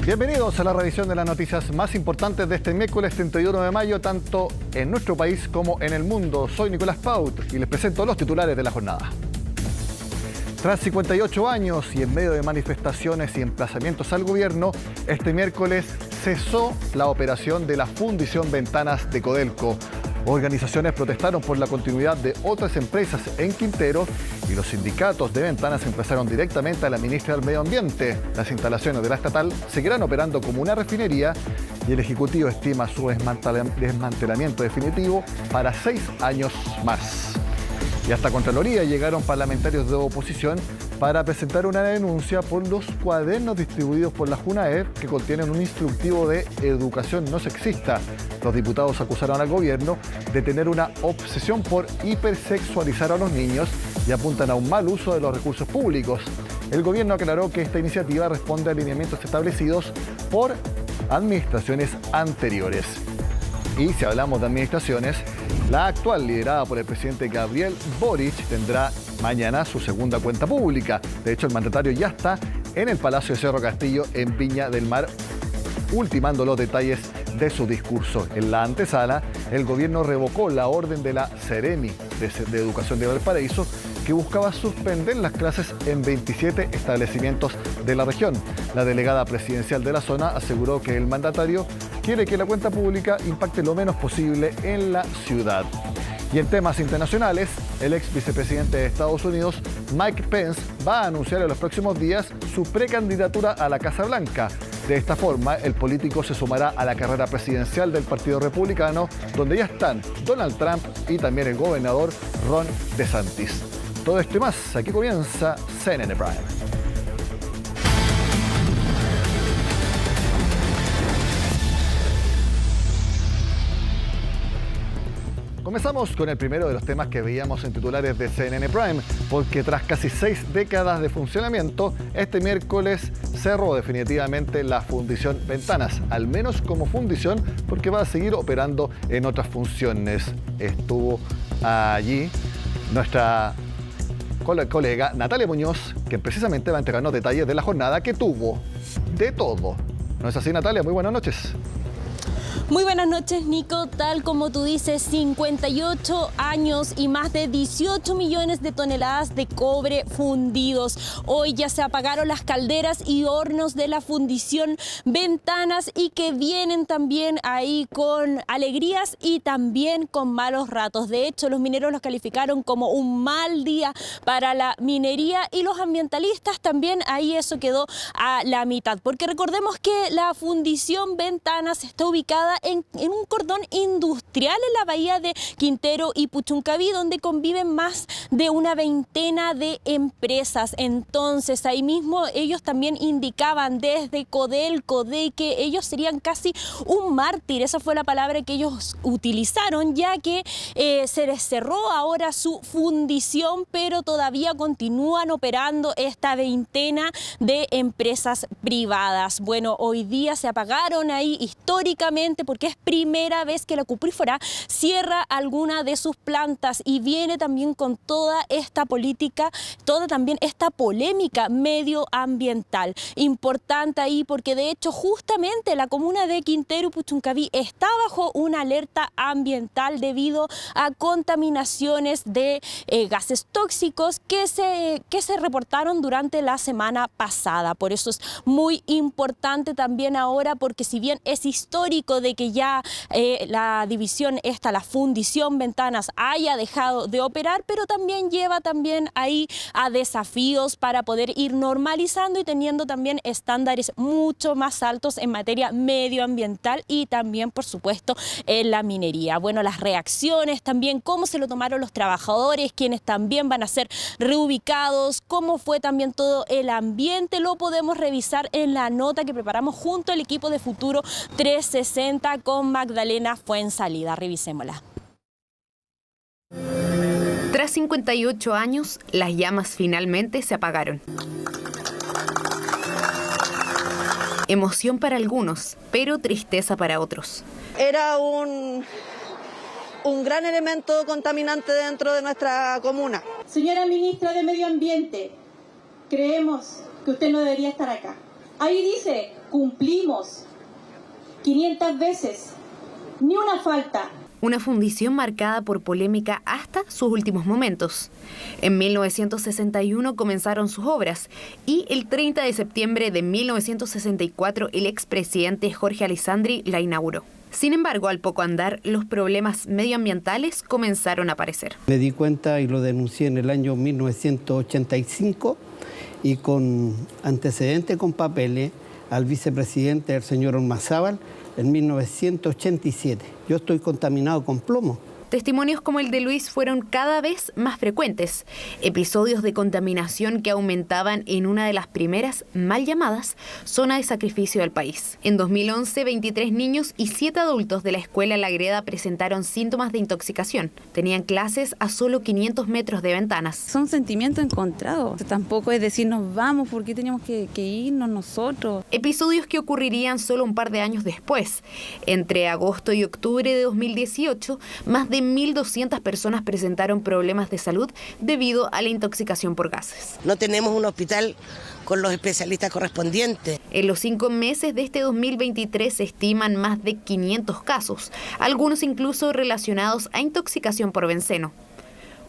Bienvenidos a la revisión de las noticias más importantes de este miércoles 31 de mayo, tanto en nuestro país como en el mundo. Soy Nicolás Paut y les presento los titulares de la jornada. Tras 58 años y en medio de manifestaciones y emplazamientos al gobierno, este miércoles cesó la operación de la Fundición Ventanas de Codelco. Organizaciones protestaron por la continuidad de otras empresas en Quintero y los sindicatos de ventanas emplazaron directamente a la ministra del Medio Ambiente. Las instalaciones de la estatal seguirán operando como una refinería y el Ejecutivo estima su desmantelamiento definitivo para 6 años más. Y hasta Contraloría llegaron parlamentarios de oposición para presentar una denuncia por los cuadernos distribuidos por la Junaed que contienen un instructivo de educación no sexista. Los diputados acusaron al gobierno de tener una obsesión por hipersexualizar a los niños y apuntan a un mal uso de los recursos públicos. El gobierno aclaró que esta iniciativa responde a lineamientos establecidos por administraciones anteriores. Y si hablamos de administraciones, la actual, liderada por el presidente Gabriel Boric, tendrá mañana su segunda cuenta pública. De hecho, el mandatario ya está en el Palacio de Cerro Castillo, en Viña del Mar, ultimando los detalles de su discurso. En la antesala, el gobierno revocó la orden de la Seremi de Educación de Valparaíso, que buscaba suspender las clases en 27 establecimientos de la región. La delegada presidencial de la zona aseguró que el mandatario quiere que la cuenta pública impacte lo menos posible en la ciudad. Y en temas internacionales, el ex vicepresidente de Estados Unidos, Mike Pence, va a anunciar en los próximos días su precandidatura a la Casa Blanca. De esta forma, el político se sumará a la carrera presidencial del Partido Republicano, donde ya están Donald Trump y también el gobernador Ron DeSantis. Todo esto y más, aquí comienza CNN Prime. Comenzamos con el primero de los temas que veíamos en titulares de CNN Prime, porque tras casi 6 décadas de funcionamiento, este miércoles cerró definitivamente la Fundición Ventanas, al menos como fundición, porque va a seguir operando en otras funciones. Estuvo allí nuestra colega Natalia Muñoz, que precisamente va a entregarnos detalles de la jornada que tuvo de todo. ¿No es así, Natalia? Muy buenas noches. Muy buenas noches, Nico. Tal como tú dices, 58 años y más de 18 millones de toneladas de cobre fundidos. Hoy ya se apagaron las calderas y hornos de la Fundición Ventanas y que vienen también ahí con alegrías y también con malos ratos. De hecho, los mineros los calificaron como un mal día para la minería y los ambientalistas también ahí eso quedó a la mitad. Porque recordemos que la Fundición Ventanas está ubicada en un cordón industrial en la bahía de Quintero y Puchuncaví, donde conviven más de una veintena de empresas. Entonces, ahí mismo ellos también indicaban desde Codelco de que ellos serían casi un mártir. Esa fue la palabra que ellos utilizaron, ya que se les cerró ahora su fundición, pero todavía continúan operando esta veintena de empresas privadas. Bueno, hoy día se apagaron ahí históricamente porque es primera vez que la cuprífera cierra alguna de sus plantas y viene también con toda esta política, toda también esta polémica medioambiental. Importante ahí porque de hecho justamente la comuna de Quintero y Puchuncaví está bajo una alerta ambiental debido a contaminaciones de gases tóxicos que se reportaron durante la semana pasada. Por eso es muy importante también ahora, porque si bien es histórico de que ya la división esta, la Fundición Ventanas, haya dejado de operar, pero también lleva también ahí a desafíos para poder ir normalizando y teniendo también estándares mucho más altos en materia medioambiental y también, por supuesto, en la minería. Bueno, las reacciones también, cómo se lo tomaron los trabajadores, quienes también van a ser reubicados, cómo fue también todo el ambiente, lo podemos revisar en la nota que preparamos junto al equipo de Futuro 360 con Magdalena Fuensalida. Revisémosla. Tras 58 años, las llamas finalmente se apagaron. Emoción para algunos, pero tristeza para otros. Era un gran elemento contaminante dentro de nuestra comuna. Señora Ministra de Medio Ambiente, creemos que usted no debería estar acá. Ahí dice, cumplimos 500 veces, ni una falta. Una fundición marcada por polémica hasta sus últimos momentos. En 1961 comenzaron sus obras y el 30 de septiembre de 1964 el expresidente Jorge Alessandri la inauguró. Sin embargo, al poco andar, los problemas medioambientales comenzaron a aparecer. Me di cuenta y lo denuncié en el año 1985 y con antecedente con papeles al vicepresidente, el señor Ormazábal, en 1987. Yo estoy contaminado con plomo. Testimonios como el de Luis fueron cada vez más frecuentes. Episodios de contaminación que aumentaban en una de las primeras mal llamadas zona de sacrificio del país. En 2011, 23 niños y 7 adultos de la escuela La Greda presentaron síntomas de intoxicación. Tenían clases a solo 500 metros de ventanas. Son sentimientos encontrados. Tampoco es decir nos vamos, ¿por qué teníamos que irnos nosotros? Episodios que ocurrirían solo un par de años después. Entre agosto y octubre de 2018, más de 1.200 personas presentaron problemas de salud debido a la intoxicación por gases. No tenemos un hospital con los especialistas correspondientes. En los 5 meses de este 2023 se estiman más de 500 casos, algunos incluso relacionados a intoxicación por benceno.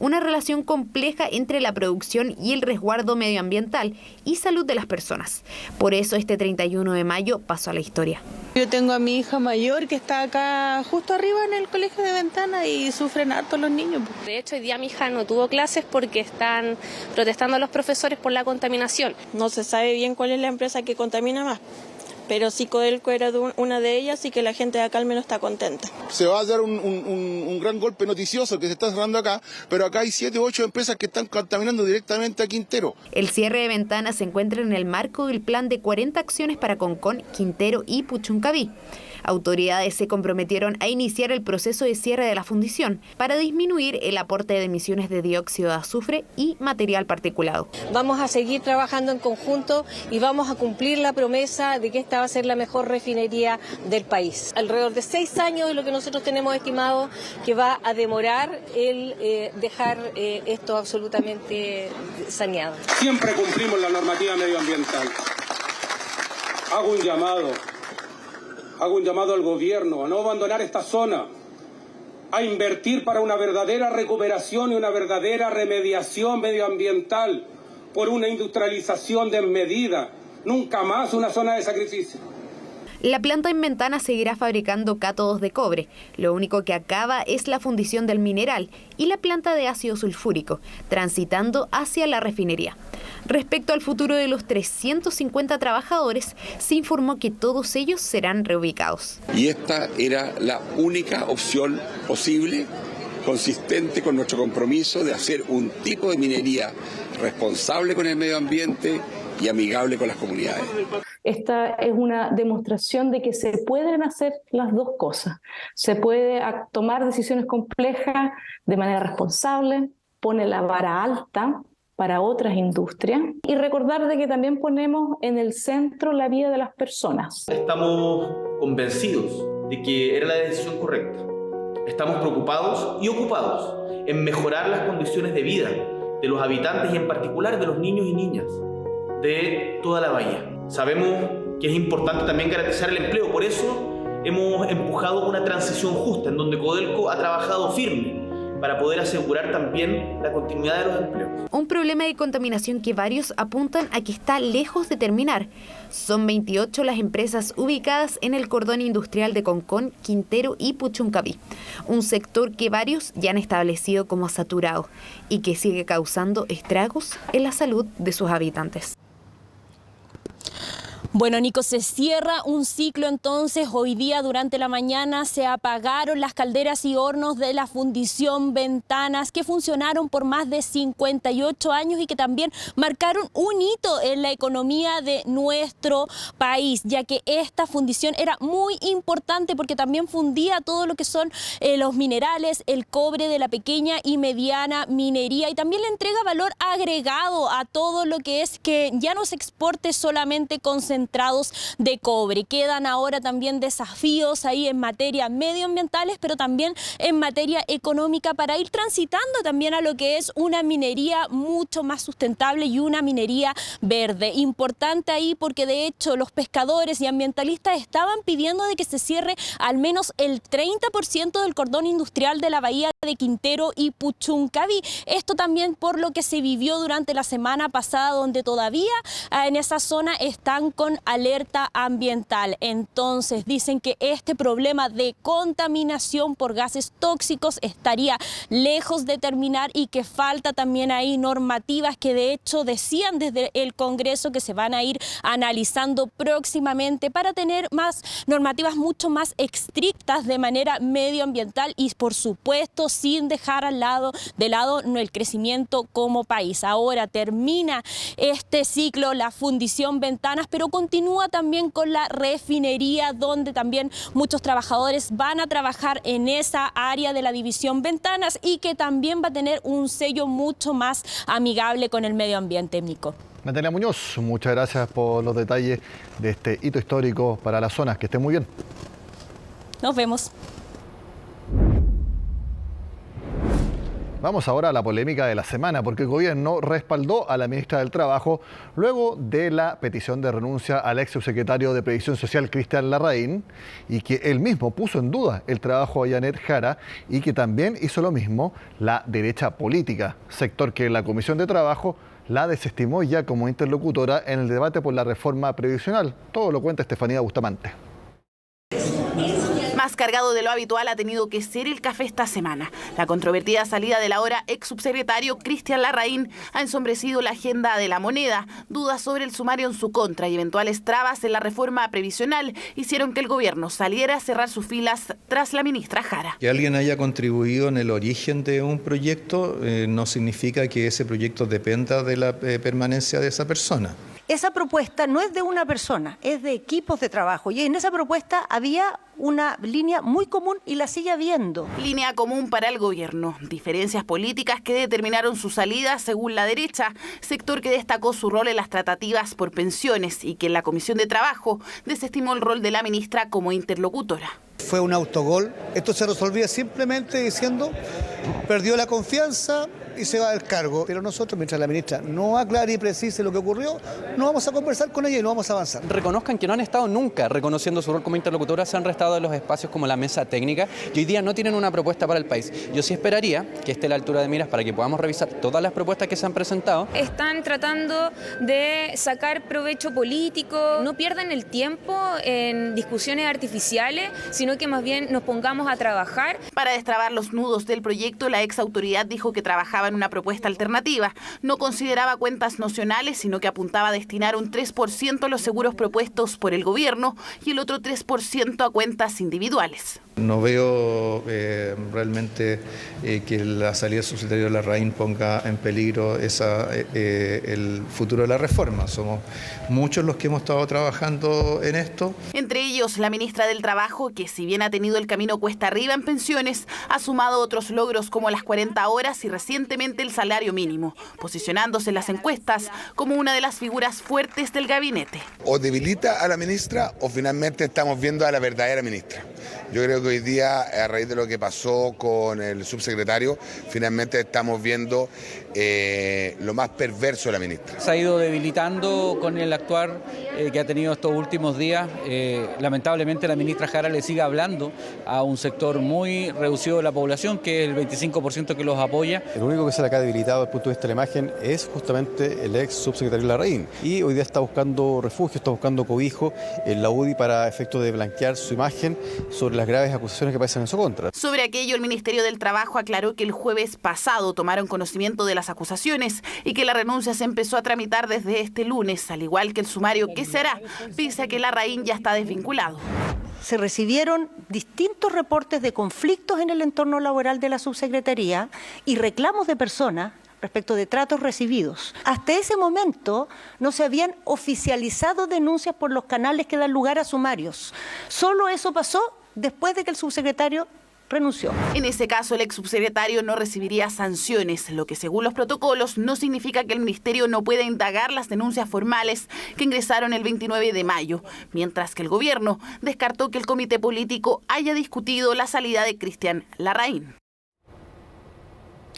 Una relación compleja entre la producción y el resguardo medioambiental y salud de las personas. Por eso este 31 de mayo pasó a la historia. Yo tengo a mi hija mayor que está acá justo arriba en el colegio de Ventana y sufren harto los niños. De hecho, hoy día mi hija no tuvo clases porque están protestando a los profesores por la contaminación. No se sabe bien cuál es la empresa que contamina más, pero sí Codelco era una de ellas y que la gente de acá al menos está contenta. Se va a dar un gran golpe noticioso que se está cerrando acá, pero acá hay 7 u 8 empresas que están contaminando directamente a Quintero. El cierre de Ventanas se encuentra en el marco del plan de 40 acciones para Concón, Quintero y Puchuncaví. Autoridades se comprometieron a iniciar el proceso de cierre de la fundición para disminuir el aporte de emisiones de dióxido de azufre y material particulado. Vamos a seguir trabajando en conjunto y vamos a cumplir la promesa de que esta va a ser la mejor refinería del país. Alrededor de 6 años es lo que nosotros tenemos estimado que va a demorar el dejar esto absolutamente saneado. Siempre cumplimos la normativa medioambiental. Hago un llamado al gobierno a no abandonar esta zona, a invertir para una verdadera recuperación y una verdadera remediación medioambiental por una industrialización desmedida. Nunca más una zona de sacrificio. La planta en Ventana seguirá fabricando cátodos de cobre. Lo único que acaba es la fundición del mineral y la planta de ácido sulfúrico, transitando hacia la refinería. Respecto al futuro de los 350 trabajadores, se informó que todos ellos serán reubicados. Y esta era la única opción posible, consistente con nuestro compromiso de hacer un tipo de minería responsable con el medio ambiente y amigable con las comunidades. Esta es una demostración de que se pueden hacer las dos cosas. Se puede tomar decisiones complejas de manera responsable, pone la vara alta para otras industrias y recordar de que también ponemos en el centro la vida de las personas. Estamos convencidos de que era la decisión correcta. Estamos preocupados y ocupados en mejorar las condiciones de vida de los habitantes y en particular de los niños y niñas de toda la bahía. Sabemos que es importante también garantizar el empleo, por eso hemos empujado una transición justa en donde Codelco ha trabajado firme para poder asegurar también la continuidad de los empleos. Un problema de contaminación que varios apuntan a que está lejos de terminar. Son 28 las empresas ubicadas en el cordón industrial de Concón, Quintero y Puchuncaví, un sector que varios ya han establecido como saturado y que sigue causando estragos en la salud de sus habitantes. Bueno, Nico, se cierra un ciclo entonces. Hoy día durante la mañana se apagaron las calderas y hornos de la fundición Ventanas que funcionaron por más de 58 años y que también marcaron un hito en la economía de nuestro país, ya que esta fundición era muy importante porque también fundía todo lo que son los minerales, el cobre de la pequeña y mediana minería y también le entrega valor agregado a todo lo que es que ya no se exporte solamente concentrado concentrados de cobre. Quedan ahora también desafíos ahí en materia medioambientales, pero también en materia económica para ir transitando también a lo que es una minería mucho más sustentable y una minería verde. Importante ahí porque de hecho los pescadores y ambientalistas estaban pidiendo de que se cierre al menos el 30% del cordón industrial de la bahía de Quintero y Puchuncaví. Esto también por lo que se vivió durante la semana pasada, donde todavía en esa zona están con alerta ambiental. Entonces dicen que este problema de contaminación por gases tóxicos estaría lejos de terminar y que falta también ahí normativas que de hecho decían desde el Congreso que se van a ir analizando próximamente para tener más normativas mucho más estrictas de manera medioambiental y por supuesto sin dejar de lado el crecimiento como país. Ahora termina este ciclo la fundición Ventanas, pero continúa también con la refinería, donde también muchos trabajadores van a trabajar en esa área de la división Ventanas y que también va a tener un sello mucho más amigable con el medio ambiente, Nico. Natalia Muñoz, muchas gracias por los detalles de este hito histórico para las zonas. Que estén muy bien. Nos vemos. Vamos ahora a la polémica de la semana, porque el gobierno respaldó a la ministra del Trabajo luego de la petición de renuncia al ex subsecretario de Previsión Social, Cristian Larraín, y que él mismo puso en duda el trabajo de Janet Jara y que también hizo lo mismo la derecha política, sector que la Comisión de Trabajo la desestimó ya como interlocutora en el debate por la reforma previsional. Todo lo cuenta Estefanía Bustamante. Más cargado de lo habitual ha tenido que ser el café esta semana. La controvertida salida del ahora ex subsecretario Cristian Larraín ha ensombrecido la agenda de La Moneda. Dudas sobre el sumario en su contra y eventuales trabas en la reforma previsional hicieron que el gobierno saliera a cerrar sus filas tras la ministra Jara. Que alguien haya contribuido en el origen de un proyecto no significa que ese proyecto dependa de la permanencia de esa persona. Esa propuesta no es de una persona, es de equipos de trabajo. Y en esa propuesta había una línea muy común y la sigue habiendo. Línea común para el gobierno. Diferencias políticas que determinaron su salida según la derecha, sector que destacó su rol en las tratativas por pensiones y que en la Comisión de Trabajo desestimó el rol de la ministra como interlocutora. Fue un autogol. Esto se resolvía simplemente diciendo, perdió la confianza y se va del cargo. Pero nosotros, mientras la ministra no aclare y precise lo que ocurrió, no vamos a conversar con ella y no vamos a avanzar. Reconozcan que no han estado nunca reconociendo su rol como interlocutora, se han restado de los espacios como la mesa técnica y hoy día no tienen una propuesta para el país. Yo sí esperaría que esté a la altura de miras para que podamos revisar todas las propuestas que se han presentado. Están tratando de sacar provecho político, no pierdan el tiempo en discusiones artificiales, sino que más bien nos pongamos a trabajar. Para destrabar los nudos del proyecto, la ex autoridad dijo que trabajaba en una propuesta alternativa. No consideraba cuentas nocionales, sino que apuntaba a destinar un 3% a los seguros propuestos por el gobierno y el otro 3% a cuentas individuales. No veo realmente que la salida del subsecretario Larraín ponga en peligro el futuro de la reforma. Somos muchos los que hemos estado trabajando en esto. Entre ellos, la ministra del Trabajo, que si bien ha tenido el camino cuesta arriba en pensiones, ha sumado otros logros como las 40 horas y recientemente el salario mínimo, posicionándose en las encuestas como una de las figuras fuertes del gabinete. O debilita a la ministra o finalmente estamos viendo a la verdadera ministra. Yo creo que hoy día, a raíz de lo que pasó con el subsecretario, finalmente estamos viendo lo más perverso de la ministra. Se ha ido debilitando con el actuar que ha tenido estos últimos días. Lamentablemente la ministra Jara le sigue hablando a un sector muy reducido de la población, que es el 25% que los apoya. El único que se le ha debilitado desde el punto de vista de la imagen es justamente el ex subsecretario Larraín. Y hoy día está buscando refugio, está buscando cobijo en la UDI para efecto de blanquear su imagen sobre las graves acusaciones que pesan en su contra. Sobre aquello, el Ministerio del Trabajo aclaró que el jueves pasado tomaron conocimiento de las acusaciones y que la renuncia se empezó a tramitar desde este lunes, al igual que el sumario que será, pese a que Larraín ya está desvinculado. Se recibieron distintos reportes de conflictos en el entorno laboral de la subsecretaría y reclamos de personas respecto de tratos recibidos. Hasta ese momento no se habían oficializado denuncias por los canales que dan lugar a sumarios. Solo eso pasó después de que el subsecretario renunció. En ese caso, el ex subsecretario no recibiría sanciones, lo que según los protocolos no significa que el ministerio no pueda indagar las denuncias formales que ingresaron el 29 de mayo, mientras que el gobierno descartó que el comité político haya discutido la salida de Cristian Larraín.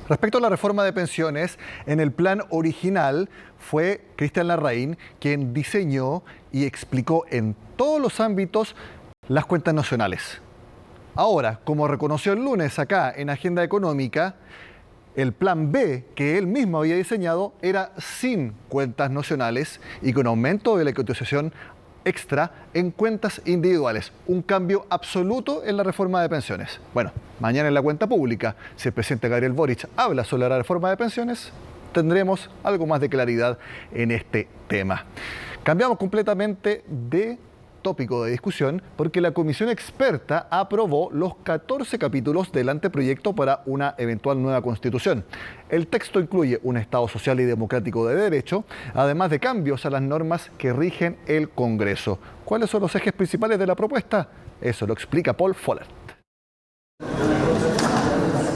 Respecto a la reforma de pensiones, en el plan original fue Cristian Larraín quien diseñó y explicó en todos los ámbitos las cuentas nacionales. Ahora, como reconoció el lunes acá en Agenda Económica, el plan B que él mismo había diseñado era sin cuentas nacionales y con aumento de la cotización extra en cuentas individuales. Un cambio absoluto en la reforma de pensiones. Bueno, mañana en la cuenta pública, si el presidente Gabriel Boric habla sobre la reforma de pensiones, tendremos algo más de claridad en este tema. Cambiamos completamente de tópico de discusión porque la comisión experta aprobó los 14 capítulos del anteproyecto para una eventual nueva constitución. El texto incluye un Estado social y democrático de derecho, además de cambios a las normas que rigen el Congreso. ¿Cuáles son los ejes principales de la propuesta? Eso lo explica Paul Follert.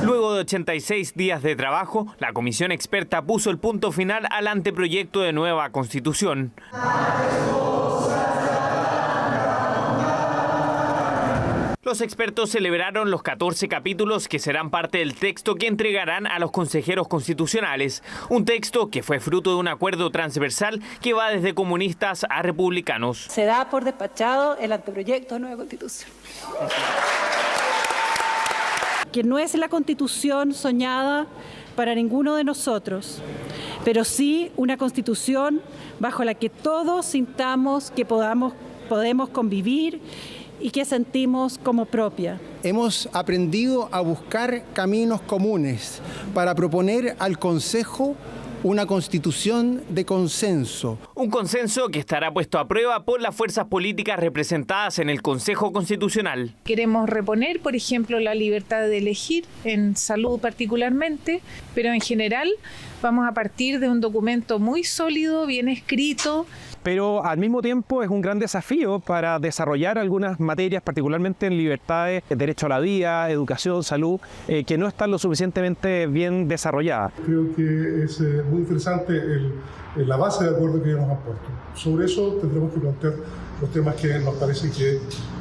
Luego de 86 días de trabajo, la comisión experta puso el punto final al anteproyecto de nueva constitución. Los expertos celebraron los 14 capítulos que serán parte del texto que entregarán a los consejeros constitucionales. Un texto que fue fruto de un acuerdo transversal que va desde comunistas a republicanos. Se da por despachado el anteproyecto de nueva constitución. Que no es la constitución soñada para ninguno de nosotros, pero sí una constitución bajo la que todos sintamos que podemos convivir y que sentimos como propia. Hemos aprendido a buscar caminos comunes para proponer al Consejo una constitución de consenso. Un consenso que estará puesto a prueba por las fuerzas políticas representadas en el Consejo Constitucional. Queremos reponer, por ejemplo, la libertad de elegir, en salud particularmente, pero en general vamos a partir de un documento muy sólido, bien escrito. Pero al mismo tiempo es un gran desafío para desarrollar algunas materias, particularmente en libertades, derecho a la vida, educación, salud, que no están lo suficientemente bien desarrolladas. Creo que es muy interesante la base de acuerdo que nos han puesto. Sobre eso tendremos que plantear los temas que nos parece que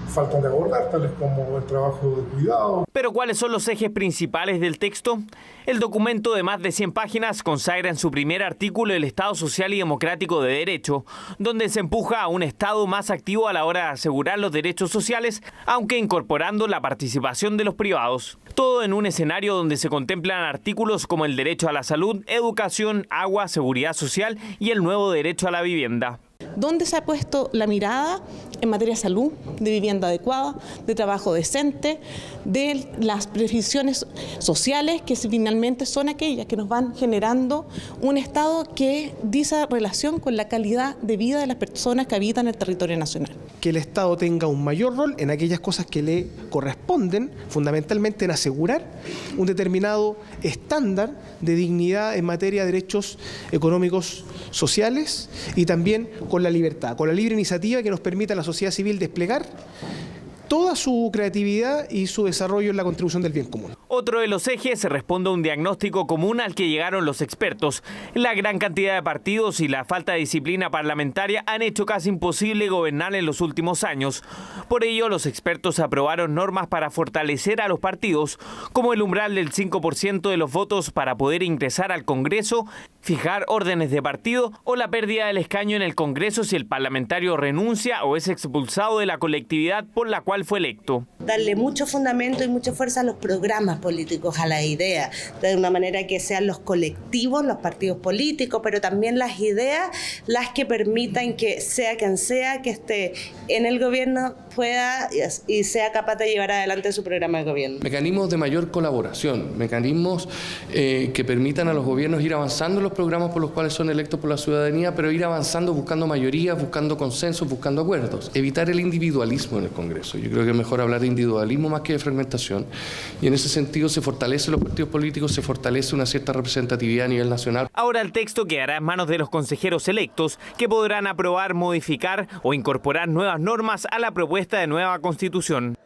faltan de abordar, tales como el trabajo de cuidado. ¿Pero cuáles son los ejes principales del texto? El documento de más de 100 páginas consagra en su primer artículo el Estado social y democrático de derecho, donde se empuja a un Estado más activo a la hora de asegurar los derechos sociales, aunque incorporando la participación de los privados. Todo en un escenario donde se contemplan artículos como el derecho a la salud, educación, agua, seguridad social y el nuevo derecho a la vivienda. ¿Dónde se ha puesto la mirada en materia de salud, de vivienda adecuada, de trabajo decente, de las previsiones sociales que finalmente son aquellas que nos van generando un Estado que dice relación con la calidad de vida de las personas que habitan el territorio nacional? Que el Estado tenga un mayor rol en aquellas cosas que le corresponden, fundamentalmente en asegurar un determinado estándar de dignidad en materia de derechos económicos sociales y también con la libertad, con la libre iniciativa que nos permita a la sociedad civil desplegar toda su creatividad y su desarrollo en la contribución del bien común. Otro de los ejes responde a un diagnóstico común al que llegaron los expertos. La gran cantidad de partidos y la falta de disciplina parlamentaria han hecho casi imposible gobernar en los últimos años. Por ello, los expertos aprobaron normas para fortalecer a los partidos, como el umbral del 5% de los votos para poder ingresar al Congreso, fijar órdenes de partido o la pérdida del escaño en el Congreso si el parlamentario renuncia o es expulsado de la colectividad por la cual fue electo. Darle mucho fundamento y mucha fuerza a los programas políticos, a la idea, de una manera que sean los colectivos, los partidos políticos, pero también las ideas las que permitan que sea quien sea que esté en el gobierno pueda y sea capaz de llevar adelante su programa de gobierno. Mecanismos de mayor colaboración, mecanismos que permitan a los gobiernos ir avanzando en los programas por los cuales son electos por la ciudadanía, pero ir avanzando buscando mayorías, buscando consensos, buscando acuerdos. Evitar el individualismo en el Congreso. Yo creo que es mejor hablar de individualismo más que de fragmentación, y en ese sentido se fortalecen los partidos políticos, se fortalece una cierta representatividad a nivel nacional. Ahora el texto quedará en manos de los consejeros electos, que podrán aprobar, modificar o incorporar nuevas normas a la propuesta de nueva Constitución.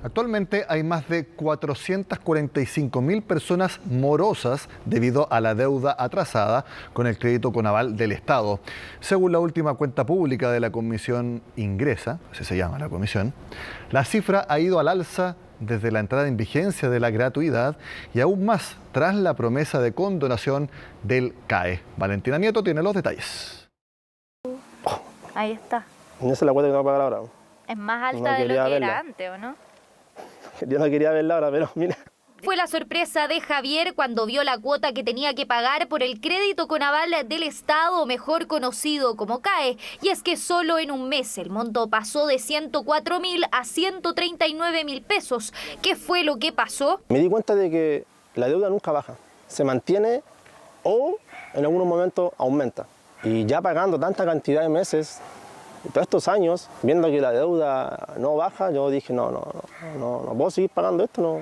Actualmente hay más de 445.000 personas morosas debido a la deuda atrasada con el crédito Conaval del Estado. Según la última cuenta pública de la Comisión Ingresa, así se llama la comisión, la cifra ha ido al alza desde la entrada en vigencia de la gratuidad y aún más tras la promesa de condonación del CAE. Valentina Nieto tiene los detalles. Ahí está. Esa es la cuota que tengo que pagar ahora. Es más alta de lo que era antes, ¿o no? Yo no quería verla ahora, pero mira. Fue la sorpresa de Javier cuando vio la cuota que tenía que pagar por el crédito Conaval del Estado, mejor conocido como CAE. Y es que solo en un mes el monto pasó de 104.000 a 139.000 pesos. ¿Qué fue lo que pasó? Me di cuenta de que la deuda nunca baja. Se mantiene o en algunos momentos aumenta. Y ya pagando tanta cantidad de meses, todos estos años, viendo que la deuda no baja, yo dije, no puedo seguir pagando esto,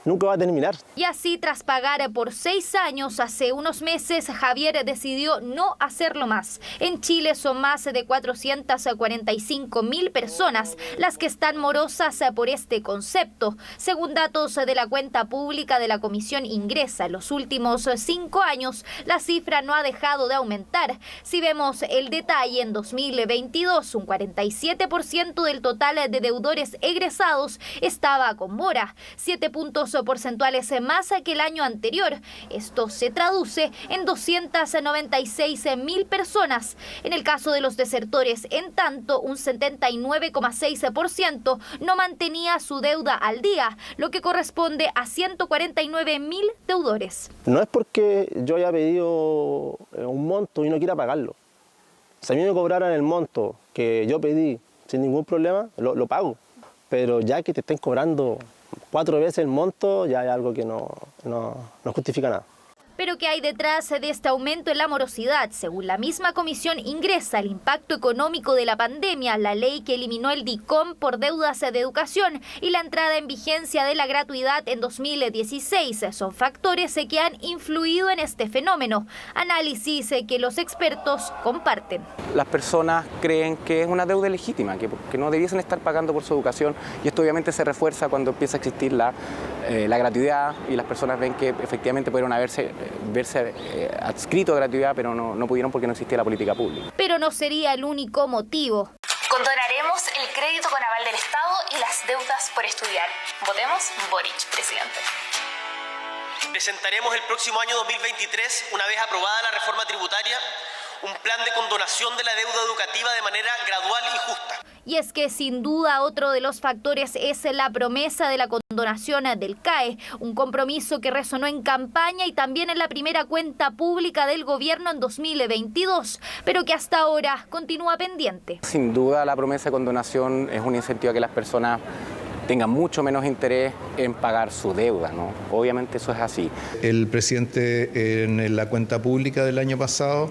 nunca va a terminar. Y así, tras pagar por 6 años, hace unos meses, Javier decidió no hacerlo más. En Chile son más de 445.000 personas las que están morosas por este concepto. Según datos de la cuenta pública de la Comisión Ingresa, en los últimos 5 años, la cifra no ha dejado de aumentar. Si vemos el detalle, en 2022, un 47% del total de deudores egresados estaba con mora, 7 puntos porcentuales más que el año anterior. Esto se traduce en 296.000 personas. En el caso de los desertores, en tanto, un 79,6% no mantenía su deuda al día, lo que corresponde a 149.000 deudores. No es porque yo haya pedido un monto y no quiera pagarlo. Si a mí me cobraran el monto que yo pedí sin ningún problema, lo pago. Pero ya que te estén cobrando 4 veces el monto, ya hay algo que no justifica nada. Pero ¿qué hay detrás de este aumento en la morosidad? Según la misma Comisión Ingresa, el impacto económico de la pandemia, la ley que eliminó el DICOM por deudas de educación y la entrada en vigencia de la gratuidad en 2016 son factores que han influido en este fenómeno. Análisis que los expertos comparten. Las personas creen que es una deuda legítima, que no debiesen estar pagando por su educación, y esto obviamente se refuerza cuando empieza a existir la gratuidad y las personas ven que efectivamente pudieron verse adscrito a gratuidad, pero no pudieron porque no existía la política pública. Pero no sería el único motivo. Condonaremos el crédito Conaval del Estado y las deudas por estudiar. Votemos Boric, presidente. Presentaremos el próximo año 2023, una vez aprobada la reforma tributaria, un plan de condonación de la deuda educativa de manera gradual y justa. Y es que sin duda otro de los factores es la promesa de la condonación del CAE, un compromiso que resonó en campaña y también en la primera cuenta pública del gobierno en 2022, pero que hasta ahora continúa pendiente. Sin duda la promesa de condonación es un incentivo a que las personas tengan mucho menos interés en pagar su deuda, ¿no? Obviamente eso es así. El presidente en la cuenta pública del año pasado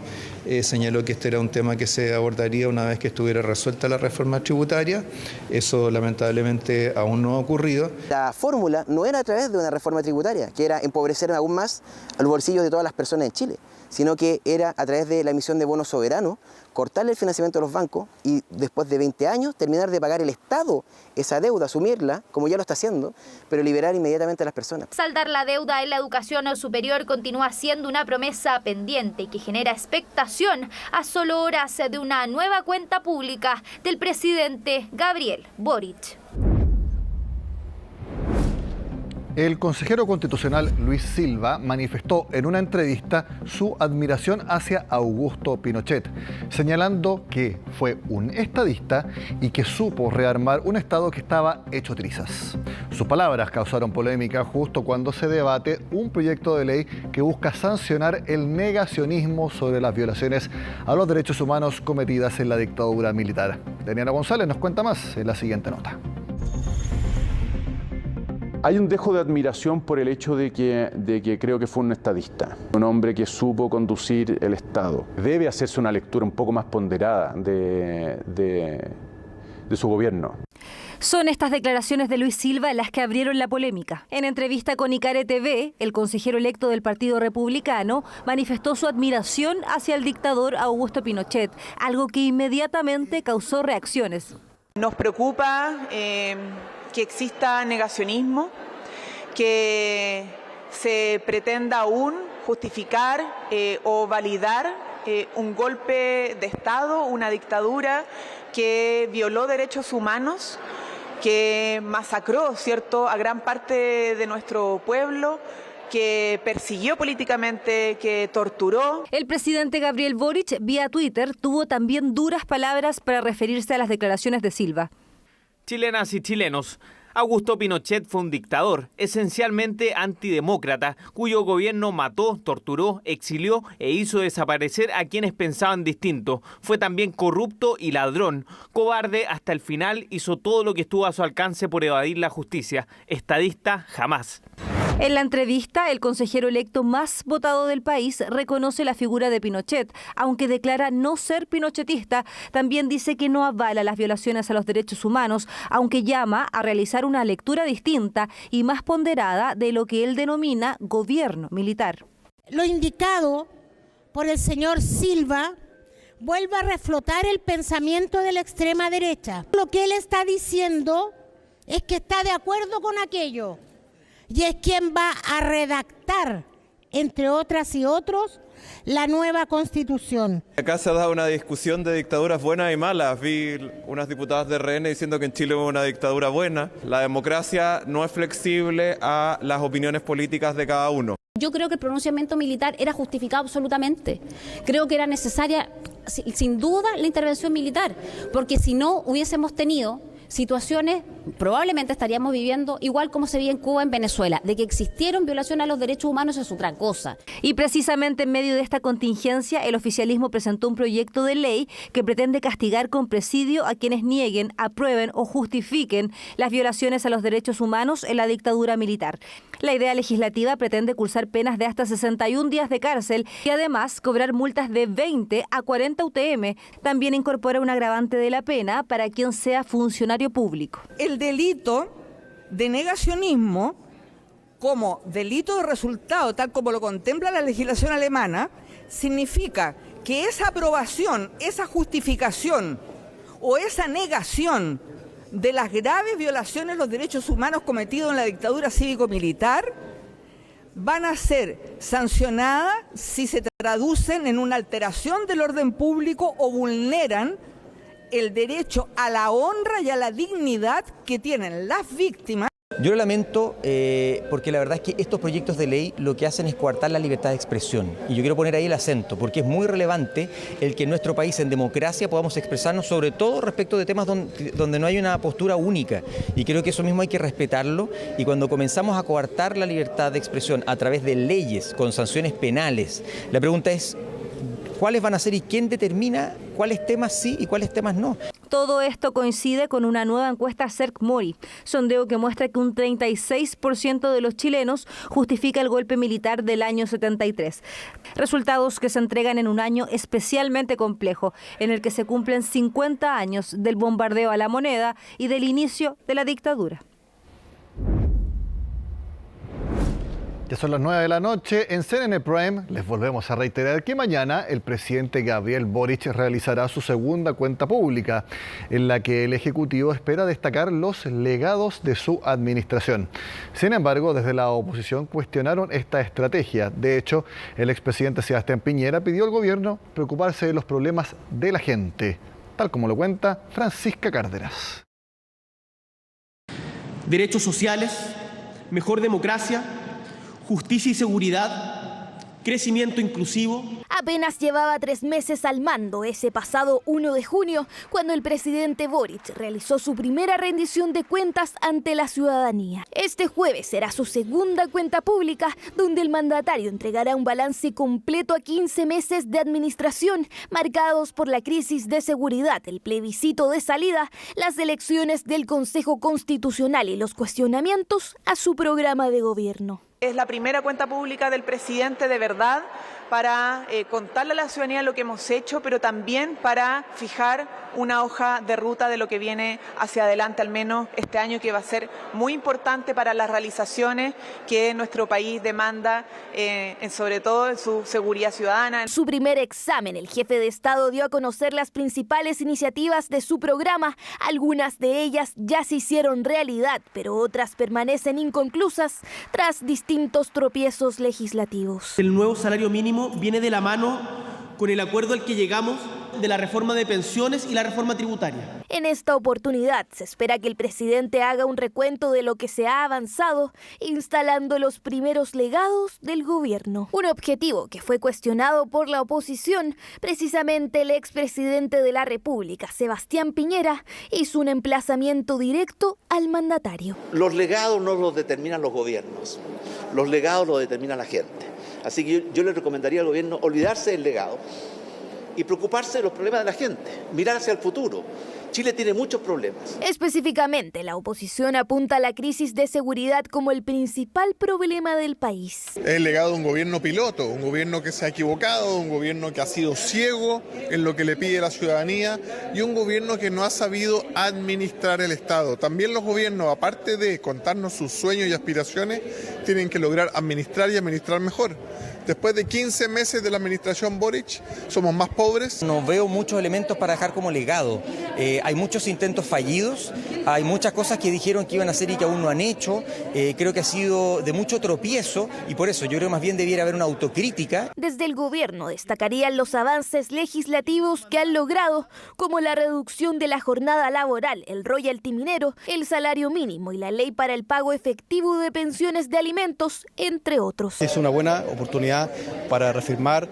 señaló que este era un tema que se abordaría una vez que estuviera resuelta la reforma tributaria. Eso lamentablemente aún no ha ocurrido. La fórmula no era a través de una reforma tributaria, que era empobrecer aún más a los bolsillos de todas las personas en Chile, sino que era a través de la emisión de bonos soberanos, cortarle el financiamiento a los bancos y después de 20 años terminar de pagar el Estado esa deuda, asumirla, como ya lo está haciendo, pero liberar inmediatamente a las personas. Saldar la deuda en la educación superior continúa siendo una promesa pendiente que genera expectación a solo horas de una nueva cuenta pública del presidente Gabriel Boric. El consejero constitucional Luis Silva manifestó en una entrevista su admiración hacia Augusto Pinochet, señalando que fue un estadista y que supo rearmar un Estado que estaba hecho trizas. Sus palabras causaron polémica justo cuando se debate un proyecto de ley que busca sancionar el negacionismo sobre las violaciones a los derechos humanos cometidas en la dictadura militar. Daniela González nos cuenta más en la siguiente nota. Hay un dejo de admiración por el hecho de que creo que fue un estadista, un hombre que supo conducir el Estado. Debe hacerse una lectura un poco más ponderada de su gobierno. Son estas declaraciones de Luis Silva las que abrieron la polémica. En entrevista con Icare TV, el consejero electo del Partido Republicano manifestó su admiración hacia el dictador Augusto Pinochet, algo que inmediatamente causó reacciones. Nos preocupa que exista negacionismo, que se pretenda aún justificar o validar un golpe de Estado, una dictadura que violó derechos humanos, que masacró, ¿cierto?, a gran parte de nuestro pueblo, que persiguió políticamente, que torturó. El presidente Gabriel Boric, vía Twitter, tuvo también duras palabras para referirse a las declaraciones de Silva. Chilenas y chilenos, Augusto Pinochet fue un dictador, esencialmente antidemócrata, cuyo gobierno mató, torturó, exilió e hizo desaparecer a quienes pensaban distinto. Fue también corrupto y ladrón, cobarde hasta el final, hizo todo lo que estuvo a su alcance por evadir la justicia. Estadista, jamás. En la entrevista, el consejero electo más votado del país reconoce la figura de Pinochet, aunque declara no ser pinochetista. También dice que no avala las violaciones a los derechos humanos, aunque llama a realizar una lectura distinta y más ponderada de lo que él denomina gobierno militar. Lo indicado por el señor Silva vuelve a reflotar el pensamiento de la extrema derecha. Lo que él está diciendo es que está de acuerdo con aquello. Y es quien va a redactar, entre otras y otros, la nueva Constitución. Acá se ha dado una discusión de dictaduras buenas y malas. Vi unas diputadas de RN diciendo que en Chile hubo una dictadura buena. La democracia no es flexible a las opiniones políticas de cada uno. Yo creo que el pronunciamiento militar era justificado absolutamente. Creo que era necesaria, sin duda, la intervención militar, porque si no hubiésemos tenido situaciones, probablemente estaríamos viviendo igual como se veía en Cuba, en Venezuela. De que existieron violaciones a los derechos humanos es otra cosa. Y precisamente en medio de esta contingencia, el oficialismo presentó un proyecto de ley que pretende castigar con presidio a quienes nieguen, aprueben o justifiquen las violaciones a los derechos humanos en la dictadura militar. La idea legislativa pretende cursar penas de hasta 61 días de cárcel y además cobrar multas de 20 a 40 UTM. También incorpora un agravante de la pena para quien sea funcionario público. El delito de negacionismo como delito de resultado, tal como lo contempla la legislación alemana, significa que esa aprobación, esa justificación o esa negación de las graves violaciones de los derechos humanos cometidos en la dictadura cívico-militar van a ser sancionadas si se traducen en una alteración del orden público o vulneran el derecho a la honra y a la dignidad que tienen las víctimas. Yo lo lamento porque la verdad es que estos proyectos de ley lo que hacen es coartar la libertad de expresión. Y yo quiero poner ahí el acento, porque es muy relevante el que en nuestro país, en democracia, podamos expresarnos, sobre todo respecto de temas donde no hay una postura única. Y creo que eso mismo hay que respetarlo. Y cuando comenzamos a coartar la libertad de expresión a través de leyes con sanciones penales, la pregunta es, ¿cuáles van a ser y quién determina cuáles temas sí y cuáles temas no? Todo esto coincide con una nueva encuesta CERC-Mori, sondeo que muestra que un 36% de los chilenos justifica el golpe militar del año 73. Resultados que se entregan en un año especialmente complejo, en el que se cumplen 50 años del bombardeo a La Moneda y del inicio de la dictadura. Ya son las 9 de la noche. En CNN Prime les volvemos a reiterar que mañana el presidente Gabriel Boric realizará su segunda cuenta pública, en la que el Ejecutivo espera destacar los legados de su administración. Sin embargo, desde la oposición cuestionaron esta estrategia. De hecho, el expresidente Sebastián Piñera pidió al gobierno preocuparse de los problemas de la gente, tal como lo cuenta Francisca Cárdenas. Derechos sociales, mejor democracia, justicia y seguridad, crecimiento inclusivo. Apenas llevaba 3 meses al mando ese pasado 1 de junio, cuando el presidente Boric realizó su primera rendición de cuentas ante la ciudadanía. Este jueves será su segunda cuenta pública, donde el mandatario entregará un balance completo a 15 meses de administración, marcados por la crisis de seguridad, el plebiscito de salida, las elecciones del Consejo Constitucional y los cuestionamientos a su programa de gobierno. Es la primera cuenta pública del presidente de verdad para contarle a la ciudadanía lo que hemos hecho, pero también para fijar una hoja de ruta de lo que viene hacia adelante, al menos este año, que va a ser muy importante para las realizaciones que nuestro país demanda, sobre todo en su seguridad ciudadana. En su primer examen, el jefe de Estado dio a conocer las principales iniciativas de su programa. Algunas de ellas ya se hicieron realidad, pero otras permanecen inconclusas tras distintos tropiezos legislativos. El nuevo salario mínimo viene de la mano con el acuerdo al que llegamos de la reforma de pensiones y la reforma tributaria. En esta oportunidad se espera que el presidente haga un recuento de lo que se ha avanzado, instalando los primeros legados del gobierno. Un objetivo que fue cuestionado por la oposición. Precisamente el expresidente de la República, Sebastián Piñera, hizo un emplazamiento directo al mandatario. Los legados no los determinan los gobiernos, los legados los determina la gente. Así que yo le recomendaría al gobierno olvidarse del legado y preocuparse de los problemas de la gente, mirar hacia el futuro. Chile tiene muchos problemas. Específicamente, la oposición apunta a la crisis de seguridad como el principal problema del país. Es el legado de un gobierno piloto, un gobierno que se ha equivocado, un gobierno que ha sido ciego en lo que le pide la ciudadanía y un gobierno que no ha sabido administrar el Estado. También los gobiernos, aparte de contarnos sus sueños y aspiraciones, tienen que lograr administrar y administrar mejor. Después de 15 meses de la administración Boric, somos más pobres. No veo muchos elementos para dejar como legado. Hay muchos intentos fallidos, hay muchas cosas que dijeron que iban a hacer y que aún no han hecho. Creo que ha sido de mucho tropiezo y por eso yo creo más bien debiera haber una autocrítica. Desde el gobierno destacarían los avances legislativos que han logrado, como la reducción de la jornada laboral, el royalty minero, el salario mínimo y la ley para el pago efectivo de pensiones de alimentos, entre otros. Es una buena oportunidad para reafirmar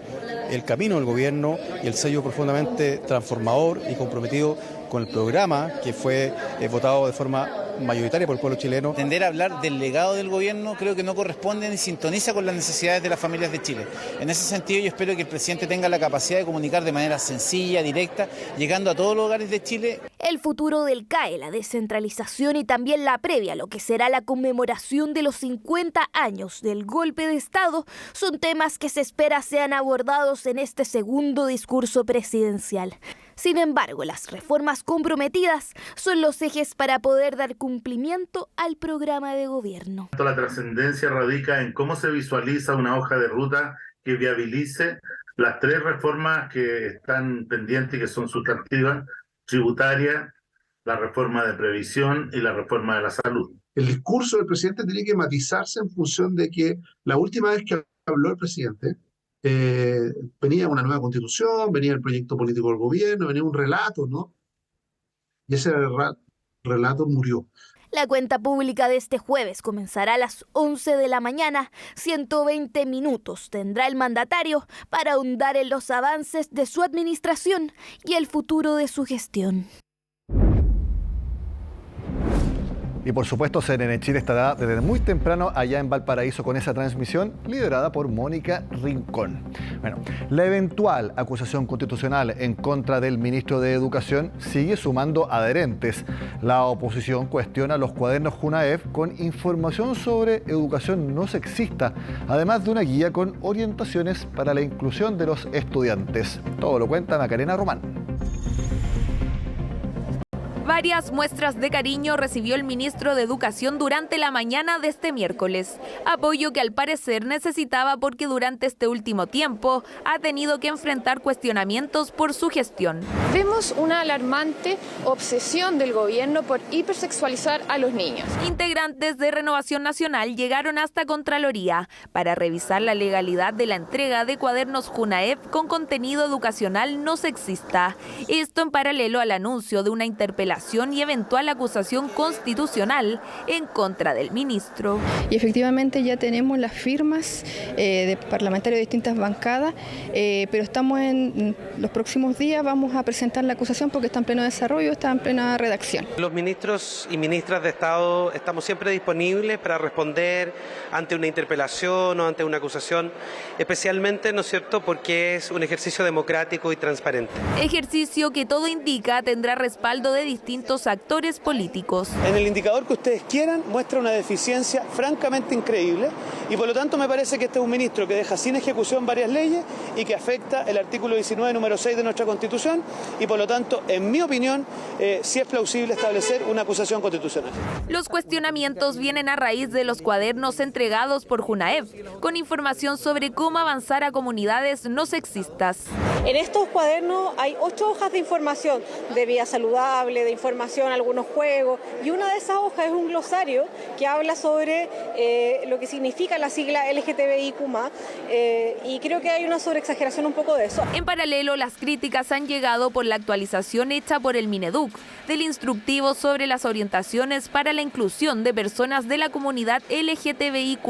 el camino del gobierno y el sello profundamente transformador y comprometido con el programa que fue votado de forma mayoritaria por el pueblo chileno. Tender a hablar del legado del gobierno creo que no corresponde ni sintoniza con las necesidades de las familias de Chile. En ese sentido yo espero que el presidente tenga la capacidad de comunicar de manera sencilla, directa, llegando a todos los hogares de Chile. El futuro del CAE, la descentralización y también la previa a lo que será la conmemoración de los 50 años del golpe de Estado son temas que se espera sean abordados en este segundo discurso presidencial. Sin embargo, las reformas comprometidas son los ejes para poder dar cumplimiento al programa de gobierno. La trascendencia radica en cómo se visualiza una hoja de ruta que viabilice las tres reformas que están pendientes y que son sustantivas: tributaria, la reforma de previsión y la reforma de la salud. El discurso del presidente tiene que matizarse en función de que la última vez que habló el presidente venía una nueva constitución, venía el proyecto político del gobierno, venía un relato, ¿no? Y ese relato murió. La cuenta pública de este jueves comenzará a las 11 de la mañana. 120 minutos tendrá el mandatario para ahondar en los avances de su administración y el futuro de su gestión. Y por supuesto, CNN Chile estará desde muy temprano allá en Valparaíso con esa transmisión liderada por Mónica Rincón. Bueno, la eventual acusación constitucional en contra del ministro de Educación sigue sumando adherentes. La oposición cuestiona los cuadernos Junaef con información sobre educación no sexista, además de una guía con orientaciones para la inclusión de los estudiantes. Todo lo cuenta Macarena Román. Varias muestras de cariño recibió el ministro de Educación durante la mañana de este miércoles. Apoyo que al parecer necesitaba porque durante este último tiempo ha tenido que enfrentar cuestionamientos por su gestión. Vemos una alarmante obsesión del gobierno por hipersexualizar a los niños. Integrantes de Renovación Nacional llegaron hasta Contraloría para revisar la legalidad de la entrega de cuadernos Junaef con contenido educacional no sexista. Esto en paralelo al anuncio de una interpelación y eventual acusación constitucional en contra del ministro. Y efectivamente ya tenemos las firmas de parlamentarios de distintas bancadas, pero estamos en los próximos días, vamos a presentar la acusación porque está en pleno desarrollo, está en plena redacción. Los ministros y ministras de Estado estamos siempre disponibles para responder ante una interpelación o ante una acusación, especialmente, ¿no es cierto?, porque es un ejercicio democrático y transparente. Ejercicio que todo indica tendrá respaldo de distintos distintos actores políticos. En el indicador que ustedes quieran muestra una deficiencia francamente increíble y por lo tanto me parece que este es un ministro que deja sin ejecución varias leyes y que afecta el artículo 19, número 6 de nuestra Constitución y por lo tanto, en mi opinión, sí es plausible establecer una acusación constitucional. Los cuestionamientos vienen a raíz de los cuadernos entregados por JUNAEV, con información sobre cómo avanzar a comunidades no sexistas. En estos cuadernos hay 8 hojas de información de vida saludable, de información, algunos juegos, y una de esas hojas es un glosario que habla sobre lo que significa la sigla LGTBIQ+, y creo que hay una sobreexageración un poco de eso. En paralelo, las críticas han llegado por la actualización hecha por el Mineduc del instructivo sobre las orientaciones para la inclusión de personas de la comunidad LGTBIQ+.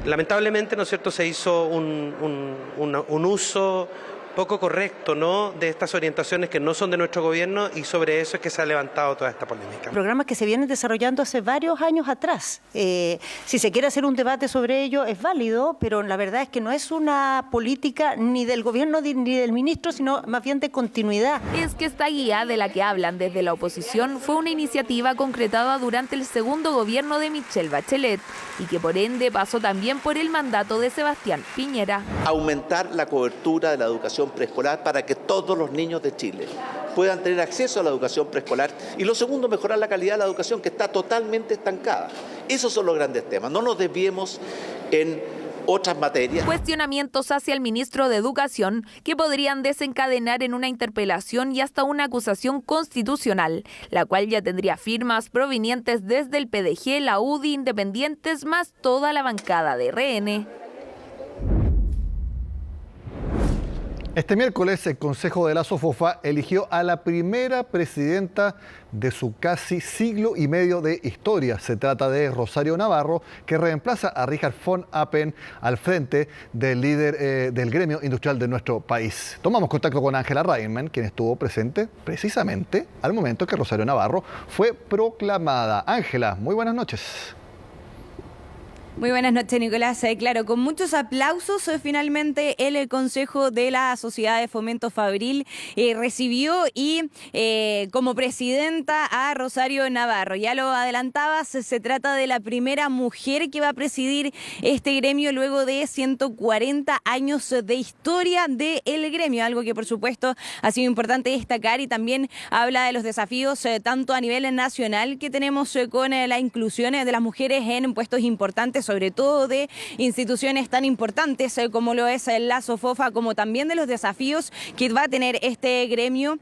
Lamentablemente, ¿no es cierto?, se hizo un uso poco correcto, ¿no?, de estas orientaciones que no son de nuestro gobierno y sobre eso es que se ha levantado toda esta polémica. Programas que se vienen desarrollando hace varios años atrás. Si se quiere hacer un debate sobre ello es válido, pero la verdad es que no es una política ni del gobierno ni del ministro, sino más bien de continuidad. Es que esta guía de la que hablan desde la oposición fue una iniciativa concretada durante el segundo gobierno de Michelle Bachelet y que por ende pasó también por el mandato de Sebastián Piñera. Aumentar la cobertura de la educación preescolar para que todos los niños de Chile puedan tener acceso a la educación preescolar y lo segundo, mejorar la calidad de la educación que está totalmente estancada. Esos son los grandes temas, no nos desviemos en otras materias. Cuestionamientos hacia el ministro de Educación que podrían desencadenar en una interpelación y hasta una acusación constitucional, la cual ya tendría firmas provenientes desde el PDG, la UDI, independientes, más toda la bancada de RN. Este miércoles el Consejo de la SOFOFA eligió a la primera presidenta de su casi siglo y medio de historia. Se trata de Rosario Navarro, que reemplaza a Richard von Appen al frente del líder del gremio industrial de nuestro país. Tomamos contacto con Ángela Reinmann, quien estuvo presente precisamente al momento que Rosario Navarro fue proclamada. Ángela, muy buenas noches. Muy buenas noches, Nicolás. Claro, con muchos aplausos, finalmente el Consejo de la Sociedad de Fomento Fabril recibió y como presidenta a Rosario Navarro. Ya lo adelantabas, se trata de la primera mujer que va a presidir este gremio luego de 140 años de historia del gremio, algo que por supuesto ha sido importante destacar y también habla de los desafíos tanto a nivel nacional que tenemos con la inclusión de las mujeres en puestos importantes, sobre todo de instituciones tan importantes como lo es la SOFOFA, como también de los desafíos que va a tener este gremio,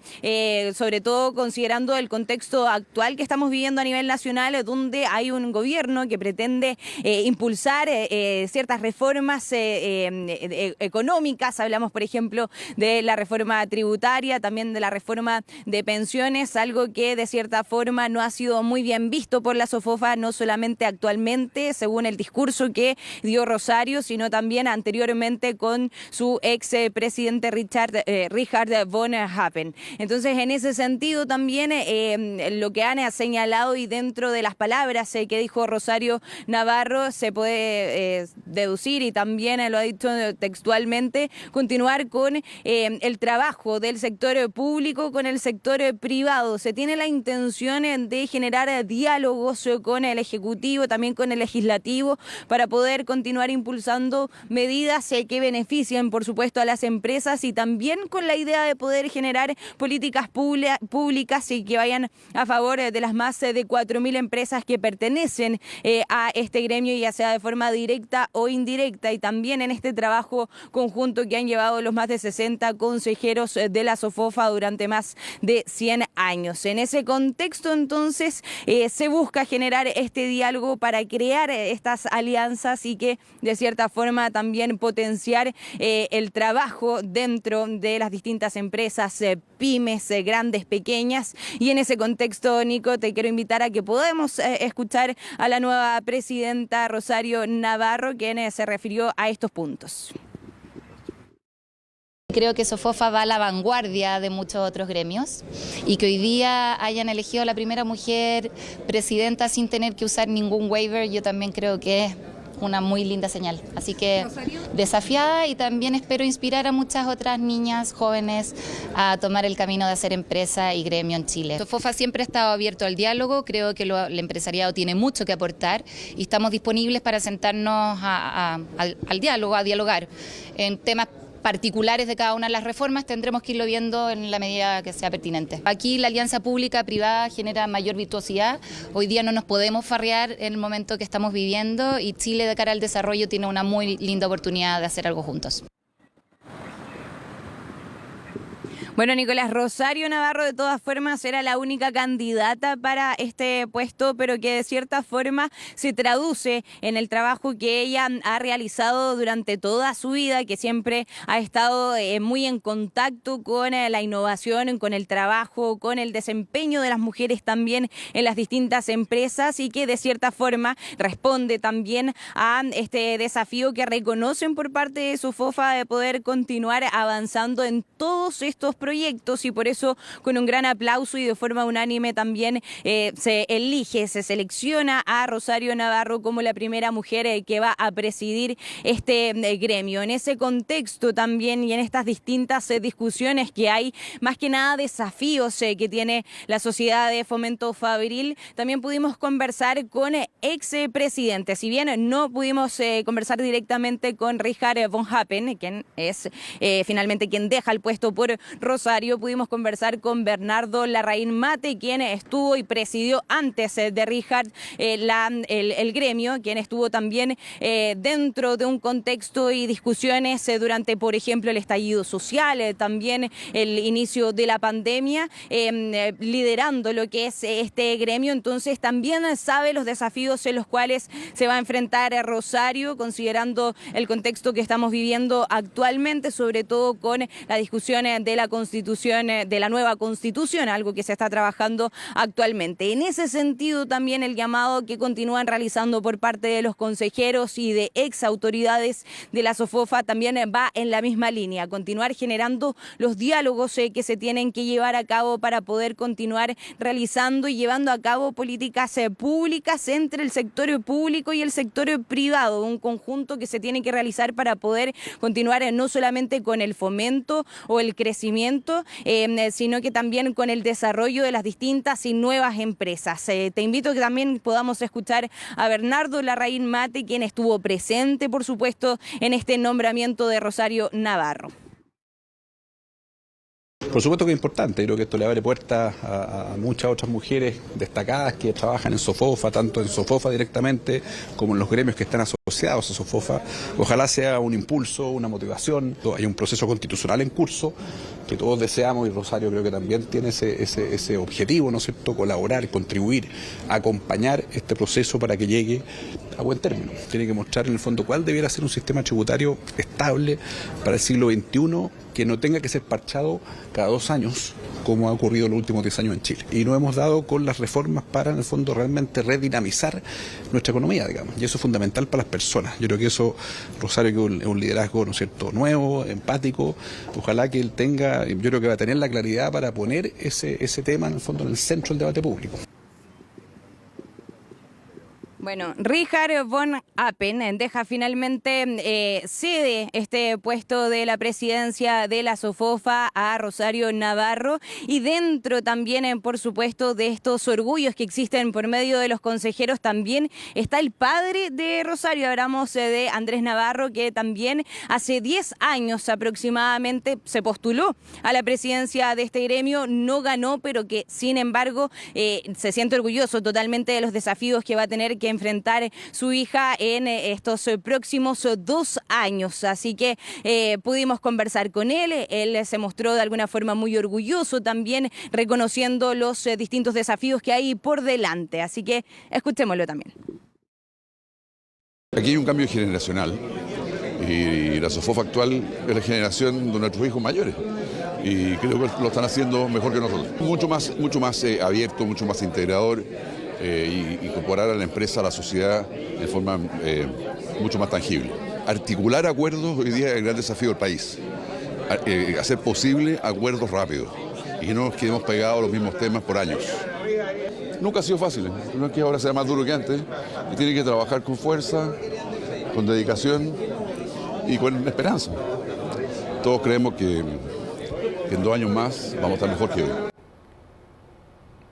sobre todo considerando el contexto actual que estamos viviendo a nivel nacional, donde hay un gobierno que pretende impulsar ciertas reformas económicas. Hablamos, por ejemplo, de la reforma tributaria, también de la reforma de pensiones, algo que de cierta forma no ha sido muy bien visto por la SOFOFA, no solamente actualmente, según el discurso que dio Rosario, sino también anteriormente con su ex presidente Richard von Appen. Entonces, en ese sentido también lo que han señalado y dentro de las palabras que dijo Rosario Navarro se puede deducir y también lo ha dicho textualmente, continuar con el trabajo del sector público con el sector privado. Se tiene la intención de generar diálogos con el Ejecutivo, también con el Legislativo, para poder continuar impulsando medidas que beneficien, por supuesto, a las empresas y también con la idea de poder generar políticas públicas y que vayan a favor de las más de 4.000 empresas que pertenecen a este gremio, ya sea de forma directa o indirecta, y también en este trabajo conjunto que han llevado los más de 60 consejeros de la SOFOFA durante más de 100 años. En ese contexto, entonces, se busca generar este diálogo para crear estas alianzas y que de cierta forma también potenciar el trabajo dentro de las distintas empresas, pymes, grandes, pequeñas. Y en ese contexto, Nico, te quiero invitar a que podamos escuchar a la nueva presidenta Rosario Navarro, quien se refirió a estos puntos. Creo que SOFOFA va a la vanguardia de muchos otros gremios y que hoy día hayan elegido a la primera mujer presidenta sin tener que usar ningún waiver, yo también creo que es una muy linda señal. Así que desafiada, y también espero inspirar a muchas otras niñas jóvenes a tomar el camino de hacer empresa y gremio en Chile. Sofofa siempre ha estado abierto al diálogo, creo que el empresariado tiene mucho que aportar y estamos disponibles para sentarnos al diálogo, a dialogar en temas particulares de cada una de las reformas. Tendremos que irlo viendo en la medida que sea pertinente. Aquí la alianza pública-privada genera mayor virtuosidad. Hoy día no nos podemos farrear en el momento que estamos viviendo, y Chile, de cara al desarrollo, tiene una muy linda oportunidad de hacer algo juntos. Bueno, Nicolás, Rosario Navarro de todas formas era la única candidata para este puesto, pero que de cierta forma se traduce en el trabajo que ella ha realizado durante toda su vida, que siempre ha estado muy en contacto con la innovación, con el trabajo, con el desempeño de las mujeres también en las distintas empresas, y que de cierta forma responde también a este desafío que reconocen por parte de Sofofa de poder continuar avanzando en todos estos proyectos, y por eso con un gran aplauso y de forma unánime también se selecciona a Rosario Navarro como la primera mujer que va a presidir este gremio. En ese contexto también, y en estas distintas discusiones que hay, más que nada desafíos que tiene la Sociedad de Fomento Fabril, también pudimos conversar con expresidentes. Si bien no pudimos conversar directamente con Richard von Happen, quien es finalmente quien deja el puesto por Rosario, pudimos conversar con Bernardo Larraín Mate, quien estuvo y presidió antes de Richard el gremio, quien estuvo también dentro de un contexto y discusiones durante, por ejemplo, el estallido social, también el inicio de la pandemia, liderando lo que es este gremio. Entonces también sabe los desafíos en los cuales se va a enfrentar Rosario, considerando el contexto que estamos viviendo actualmente, sobre todo con la discusión de la Constitución, de la nueva Constitución, algo que se está trabajando actualmente. En ese sentido, también el llamado que continúan realizando por parte de los consejeros y de ex autoridades de la Sofofa también va en la misma línea, continuar generando los diálogos que se tienen que llevar a cabo para poder continuar realizando y llevando a cabo políticas públicas entre el sector público y el sector privado, un conjunto que se tiene que realizar para poder continuar no solamente con el fomento o el crecimiento, sino que también con el desarrollo de las distintas y nuevas empresas. Te invito a que también podamos escuchar a Bernardo Larraín Mate, quien estuvo presente, por supuesto, en este nombramiento de Rosario Navarro. Por supuesto que es importante, creo que esto le abre puertas a muchas otras mujeres destacadas que trabajan en Sofofa, tanto en Sofofa directamente como en los gremios que están asociados a Sofofa. Ojalá sea un impulso, una motivación. Hay un proceso constitucional en curso que todos deseamos, y Rosario creo que también tiene ese objetivo, ¿no es cierto?, colaborar, contribuir, acompañar este proceso para que llegue a buen término. Tiene que mostrar en el fondo cuál debiera ser un sistema tributario estable para el siglo XXI, que no tenga que ser parchado cada 2 años, como ha ocurrido en los últimos 10 años en Chile. Y no hemos dado con las reformas para, en el fondo, realmente redinamizar nuestra economía, digamos. Y eso es fundamental para las personas. Yo creo que eso, Rosario, que es un liderazgo, ¿no es cierto?, nuevo, empático. Ojalá que él tenga, yo creo que va a tener la claridad para poner ese tema, en el fondo, en el centro del debate público. Bueno, Richard von Happen deja finalmente cede este puesto de la presidencia de la Sofofa a Rosario Navarro, y dentro también, por supuesto, de estos orgullos que existen por medio de los consejeros, también está el padre de Rosario. Hablamos de Andrés Navarro, que también hace 10 años aproximadamente se postuló a la presidencia de este gremio, no ganó, pero que sin embargo se siente orgulloso totalmente de los desafíos que va a tener que enfrentar su hija en estos próximos 2 años. Así que pudimos conversar con él. Él se mostró de alguna forma muy orgulloso, también reconociendo los distintos desafíos que hay por delante. Así que escuchémoslo también. Aquí hay un cambio generacional y la Sofofa actual es la generación de nuestros hijos mayores. Y creo que lo están haciendo mejor que nosotros. Mucho más abierto, mucho más integrador, y incorporar a la empresa, a la sociedad de forma mucho más tangible. Articular acuerdos hoy día es el gran desafío del país. Hacer posible acuerdos rápidos y que no nos quedemos pegados a los mismos temas por años. Nunca ha sido fácil, no es que ahora sea más duro que antes, y tiene que trabajar con fuerza, con dedicación y con esperanza. Todos creemos que en 2 años más vamos a estar mejor que hoy.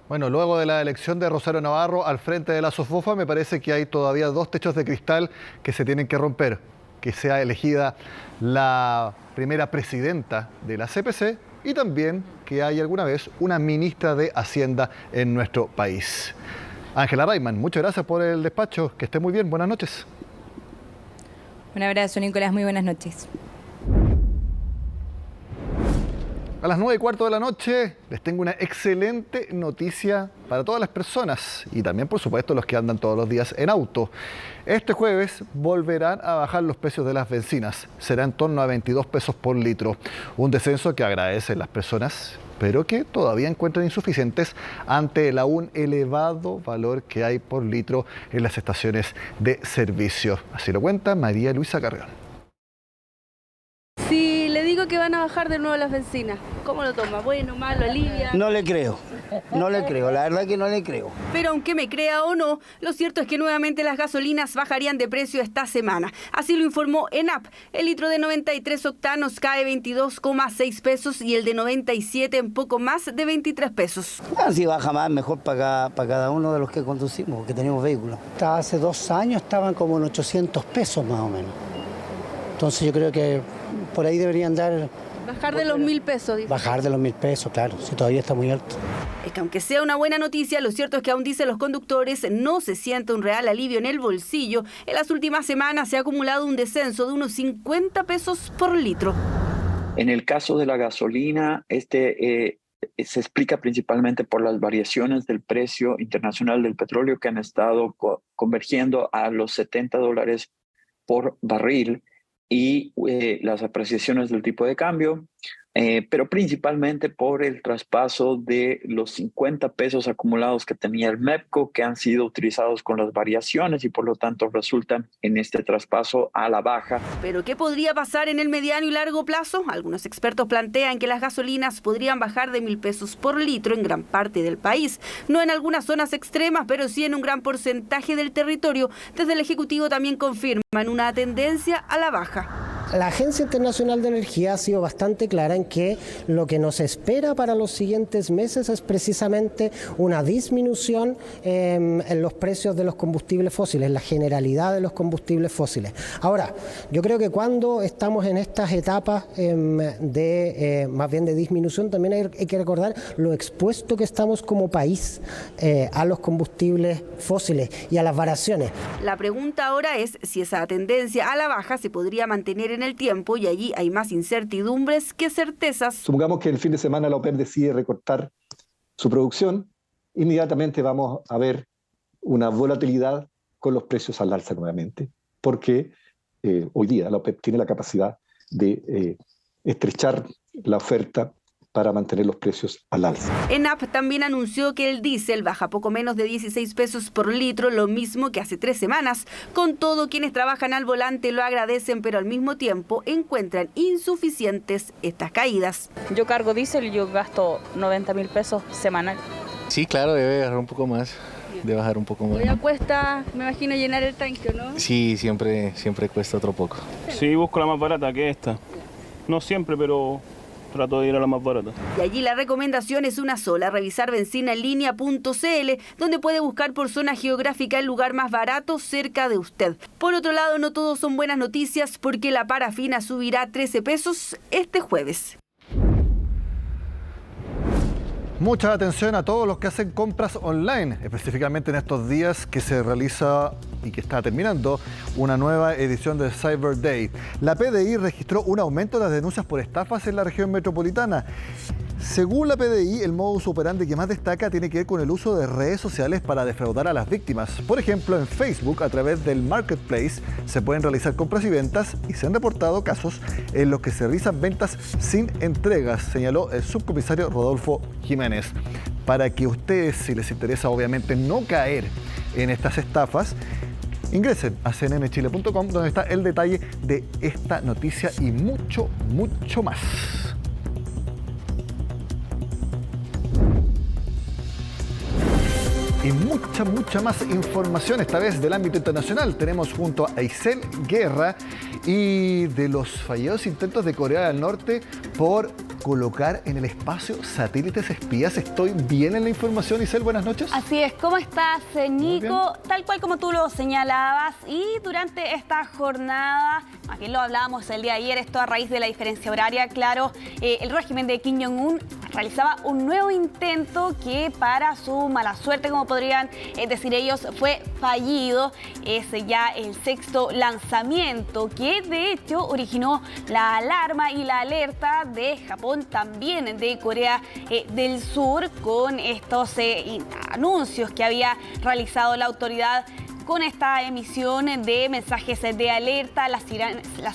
Bueno, luego de la elección de Rosario Navarro al frente de la SOFOFA, me parece que hay todavía 2 techos de cristal que se tienen que romper. Que sea elegida la primera presidenta de la CPC y también que haya alguna vez una ministra de Hacienda en nuestro país. Ángela Rayman, muchas gracias por el despacho. Que esté muy bien. Buenas noches. Un abrazo, Nicolás. Muy buenas noches. A las 9:15 de la noche les tengo una excelente noticia para todas las personas y también, por supuesto, los que andan todos los días en auto. Este jueves volverán a bajar los precios de las bencinas. Será en torno a 22 pesos por litro. Un descenso que agradecen las personas, pero que todavía encuentran insuficientes ante el aún elevado valor que hay por litro en las estaciones de servicio. Así lo cuenta María Luisa Carrión. Si le digo que van a bajar de nuevo las bencinas, ¿cómo lo toma? ¿Bueno, malo, alivia? No le creo, la verdad que no le creo. Pero aunque me crea o no, lo cierto es que nuevamente las gasolinas bajarían de precio esta semana. Así lo informó ENAP. El litro de 93 octanos cae 22,6 pesos y el de 97 en poco más de 23 pesos. Si baja más, mejor para cada uno de los que conducimos, que tenemos vehículos. Hace 2 años estaban como en 800 pesos más o menos. Entonces yo creo que por ahí deberían dar... Bajar de los 1.000 pesos. Dice. Bajar de los 1.000 pesos, claro, si todavía está muy alto. Es que aunque sea una buena noticia, lo cierto es que aún dicen los conductores, no se siente un real alivio en el bolsillo. En las últimas semanas se ha acumulado un descenso de unos 50 pesos por litro. En el caso de la gasolina, se explica principalmente por las variaciones del precio internacional del petróleo que han estado convergiendo a los $70 por barril. Y las apreciaciones del tipo de cambio, pero principalmente por el traspaso de los 50 pesos acumulados que tenía el MEPCO, que han sido utilizados con las variaciones y por lo tanto resultan en este traspaso a la baja. ¿Pero qué podría pasar en el mediano y largo plazo? Algunos expertos plantean que las gasolinas podrían bajar de 1.000 pesos por litro en gran parte del país. No en algunas zonas extremas, pero sí en un gran porcentaje del territorio. Desde el Ejecutivo también confirman una tendencia a la baja. La Agencia Internacional de Energía ha sido bastante clara en que lo que nos espera para los siguientes meses es precisamente una disminución en los precios de los combustibles fósiles, la generalidad de los combustibles fósiles. Ahora, yo creo que cuando estamos en estas etapas más bien de disminución, también hay que recordar lo expuesto que estamos como país a los combustibles fósiles y a las variaciones. La pregunta ahora es si esa tendencia a la baja se podría mantener en el tiempo y allí hay más incertidumbres que certezas. Supongamos que el fin de semana la OPEP decide recortar su producción, inmediatamente vamos a ver una volatilidad con los precios al alza nuevamente, porque hoy día la OPEP tiene la capacidad de estrechar la oferta para mantener los precios al alza. ENAP también anunció que el diésel baja poco menos de 16 pesos por litro, lo mismo que hace 3 semanas. Con todo, quienes trabajan al volante lo agradecen, pero al mismo tiempo encuentran insuficientes estas caídas. Yo cargo diésel y yo gasto 90.000 pesos semanal. Sí, claro, debe bajar un poco más. De bajar un poco más. Ya cuesta, me imagino, llenar el tanque, ¿no? Sí, siempre cuesta otro poco. Sí, busco la más barata que esta. No siempre, pero trato de ir a la más barata. Y allí la recomendación es una sola, revisar benzinaenlinea.cl, donde puede buscar por zona geográfica el lugar más barato cerca de usted. Por otro lado, no todos son buenas noticias porque la parafina subirá 13 pesos este jueves. Mucha atención a todos los que hacen compras online, específicamente en estos días que se realiza y que está terminando una nueva edición de Cyber Day. La PDI registró un aumento de las denuncias por estafas en la región metropolitana. Según la PDI, el modus operandi que más destaca tiene que ver con el uso de redes sociales para defraudar a las víctimas. Por ejemplo, en Facebook, a través del Marketplace, se pueden realizar compras y ventas y se han reportado casos en los que se realizan ventas sin entregas, señaló el subcomisario Rodolfo Jiménez. Para que ustedes, si les interesa obviamente no caer en estas estafas, ingresen a cnnchile.com, donde está el detalle de esta noticia y mucho, mucho más. Y mucha más información, esta vez del ámbito internacional. Tenemos junto a Isel Guerra y de los fallidos intentos de Corea del Norte por colocar en el espacio satélites espías. ¿Estoy bien en la información, Isel? Buenas noches. Así es. ¿Cómo estás, Nico? Tal cual como tú lo señalabas, y durante esta jornada, aquí lo hablábamos el día de ayer, esto a raíz de la diferencia horaria, claro, el régimen de Kim Jong-un realizaba un nuevo intento que, para su mala suerte, como podrían decir ellos, fue fallido. Es ya el sexto lanzamiento que de hecho originó la alarma y la alerta de Japón, también de Corea del Sur, con estos anuncios que había realizado la autoridad con esta emisión de mensajes de alerta, las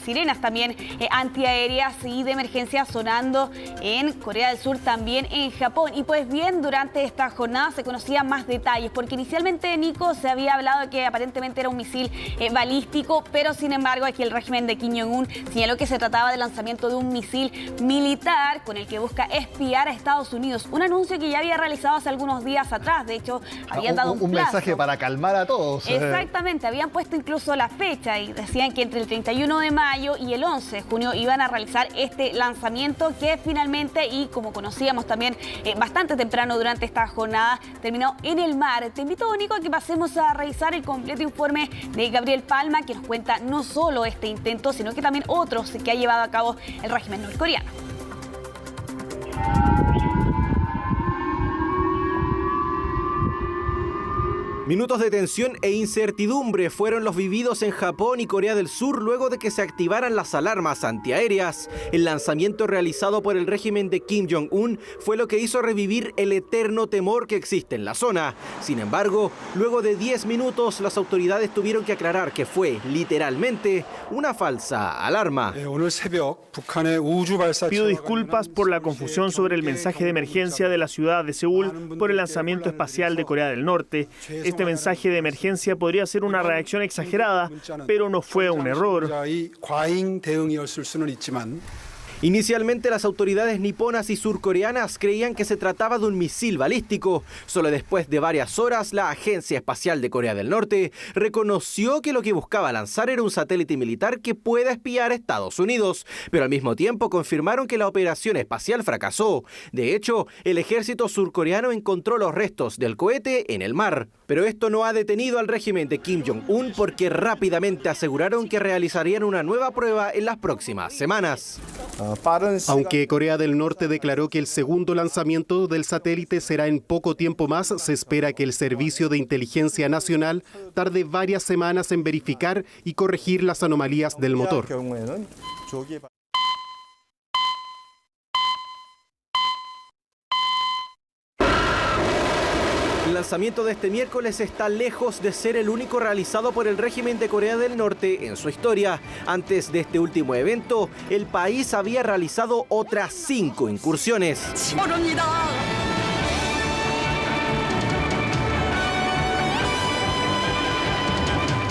sirenas también antiaéreas y de emergencia sonando en Corea del Sur, también en Japón. Y pues bien, durante esta jornada se conocían más detalles, porque inicialmente, Nico, se había hablado de que aparentemente era un misil balístico, pero sin embargo aquí el régimen de Kim Jong-un señaló que se trataba del lanzamiento de un misil militar con el que busca espiar a Estados Unidos. Un anuncio que ya había realizado hace algunos días atrás. De hecho, habían dado un plazo. Mensaje para calmar a todos. Exactamente, habían puesto incluso la fecha y decían que entre el 31 de mayo y el 11 de junio iban a realizar este lanzamiento, que finalmente, y como conocíamos también bastante temprano durante esta jornada, terminó en el mar. Te invito, Nico, a que pasemos a revisar el completo informe de Gabriel Palma, que nos cuenta no solo este intento, sino que también otros que ha llevado a cabo el régimen norcoreano. Minutos de tensión e incertidumbre fueron los vividos en Japón y Corea del Sur luego de que se activaran las alarmas antiaéreas. El lanzamiento realizado por el régimen de Kim Jong-un fue lo que hizo revivir el eterno temor que existe en la zona. Sin embargo, luego de 10 minutos, las autoridades tuvieron que aclarar que fue, literalmente, una falsa alarma. Pido disculpas por la confusión sobre el mensaje de emergencia de la ciudad de Seúl por el lanzamiento espacial de Corea del Norte. Este mensaje de emergencia podría ser una reacción exagerada, pero no fue un error. Inicialmente, las autoridades niponas y surcoreanas creían que se trataba de un misil balístico. Solo después de varias horas, la Agencia Espacial de Corea del Norte reconoció que lo que buscaba lanzar era un satélite militar que pueda espiar a Estados Unidos, pero al mismo tiempo confirmaron que la operación espacial fracasó. De hecho, el ejército surcoreano encontró los restos del cohete en el mar. Pero esto no ha detenido al régimen de Kim Jong-un, porque rápidamente aseguraron que realizarían una nueva prueba en las próximas semanas. Aunque Corea del Norte declaró que el segundo lanzamiento del satélite será en poco tiempo más, se espera que el Servicio de Inteligencia Nacional tarde varias semanas en verificar y corregir las anomalías del motor. El lanzamiento de este miércoles está lejos de ser el único realizado por el régimen de Corea del Norte en su historia. Antes de este último evento, el país había realizado otras 5 incursiones.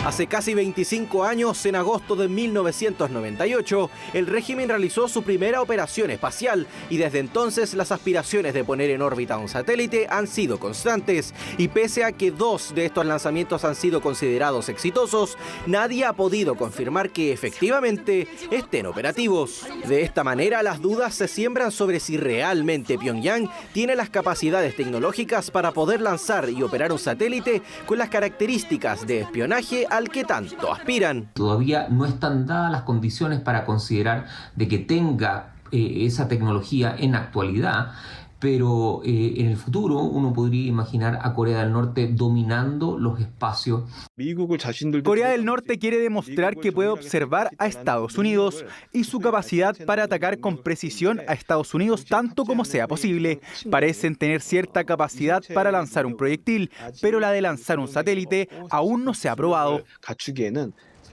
Hace casi 25 años, en agosto de 1998, el régimen realizó su primera operación espacial, y desde entonces las aspiraciones de poner en órbita un satélite han sido constantes. Y pese a que 2 de estos lanzamientos han sido considerados exitosos, nadie ha podido confirmar que efectivamente estén operativos. De esta manera, las dudas se siembran sobre si realmente Pyongyang tiene las capacidades tecnológicas para poder lanzar y operar un satélite con las características de espionaje al que tanto aspiran. Todavía no están dadas las condiciones para considerar de que tenga esa tecnología en actualidad, pero en el futuro uno podría imaginar a Corea del Norte dominando los espacios. Corea del Norte quiere demostrar que puede observar a Estados Unidos y su capacidad para atacar con precisión a Estados Unidos tanto como sea posible. Parecen tener cierta capacidad para lanzar un proyectil, pero la de lanzar un satélite aún no se ha probado.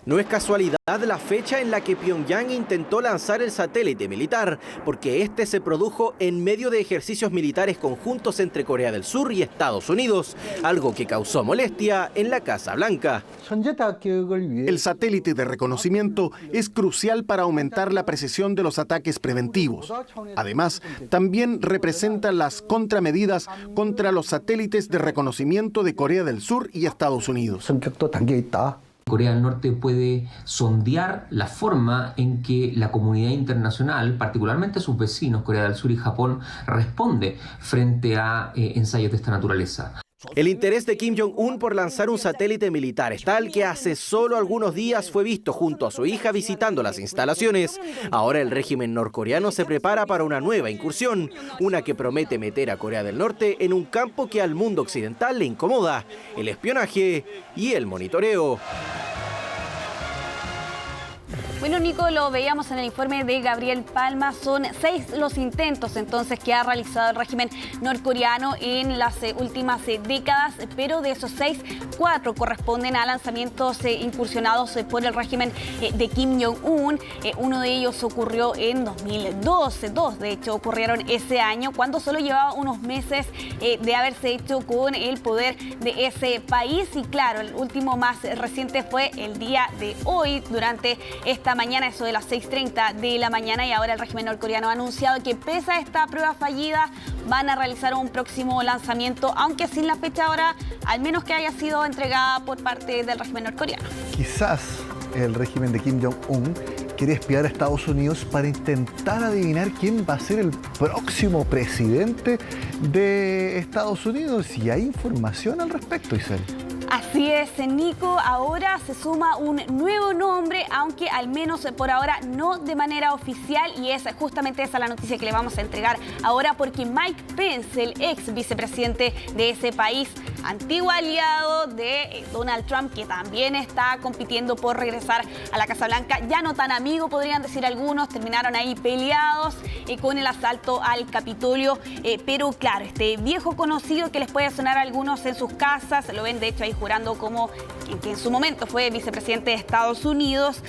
No es casualidad la fecha en la que Pyongyang intentó lanzar el satélite militar, porque este se produjo en medio de ejercicios militares conjuntos entre Corea del Sur y Estados Unidos, algo que causó molestia en la Casa Blanca. El satélite de reconocimiento es crucial para aumentar la precisión de los ataques preventivos. Además, también representa las contramedidas contra los satélites de reconocimiento de Corea del Sur y Estados Unidos. Corea del Norte puede sondear la forma en que la comunidad internacional, particularmente sus vecinos, Corea del Sur y Japón, responde frente a ensayos de esta naturaleza. El interés de Kim Jong-un por lanzar un satélite militar es tal que hace solo algunos días fue visto junto a su hija visitando las instalaciones. Ahora el régimen norcoreano se prepara para una nueva incursión, una que promete meter a Corea del Norte en un campo que al mundo occidental le incomoda: el espionaje y el monitoreo. Bueno, Nico, lo veíamos en el informe de Gabriel Palma. Son 6 los intentos entonces que ha realizado el régimen norcoreano en las últimas décadas, pero de esos 6, 4 corresponden a lanzamientos incursionados por el régimen de Kim Jong-un. Uno de ellos ocurrió en 2012, 2 de hecho ocurrieron ese año, cuando solo llevaba unos meses de haberse hecho con el poder de ese país. Y claro, el último más reciente fue el día de hoy, durante esta mañana, eso de las 6:30 de la mañana, y ahora el régimen norcoreano ha anunciado que pese a esta prueba fallida van a realizar un próximo lanzamiento, aunque sin la fecha ahora, al menos que haya sido entregada por parte del régimen norcoreano. Quizás el régimen de Kim Jong-un quiere espiar a Estados Unidos para intentar adivinar quién va a ser el próximo presidente de Estados Unidos. ¿Y hay información al respecto, Isel? Así es, Nico. Ahora se suma un nuevo nombre, aunque al menos por ahora no de manera oficial, y es justamente esa la noticia que le vamos a entregar ahora, porque Mike Pence, el ex vicepresidente de ese país, antiguo aliado de Donald Trump, que también está compitiendo por regresar a la Casa Blanca, ya no tan amigo, podrían decir algunos, terminaron ahí peleados con el asalto al Capitolio, pero claro, este viejo conocido que les puede sonar a algunos en sus casas, lo ven de hecho ahí jurando como que en su momento fue vicepresidente de Estados Unidos.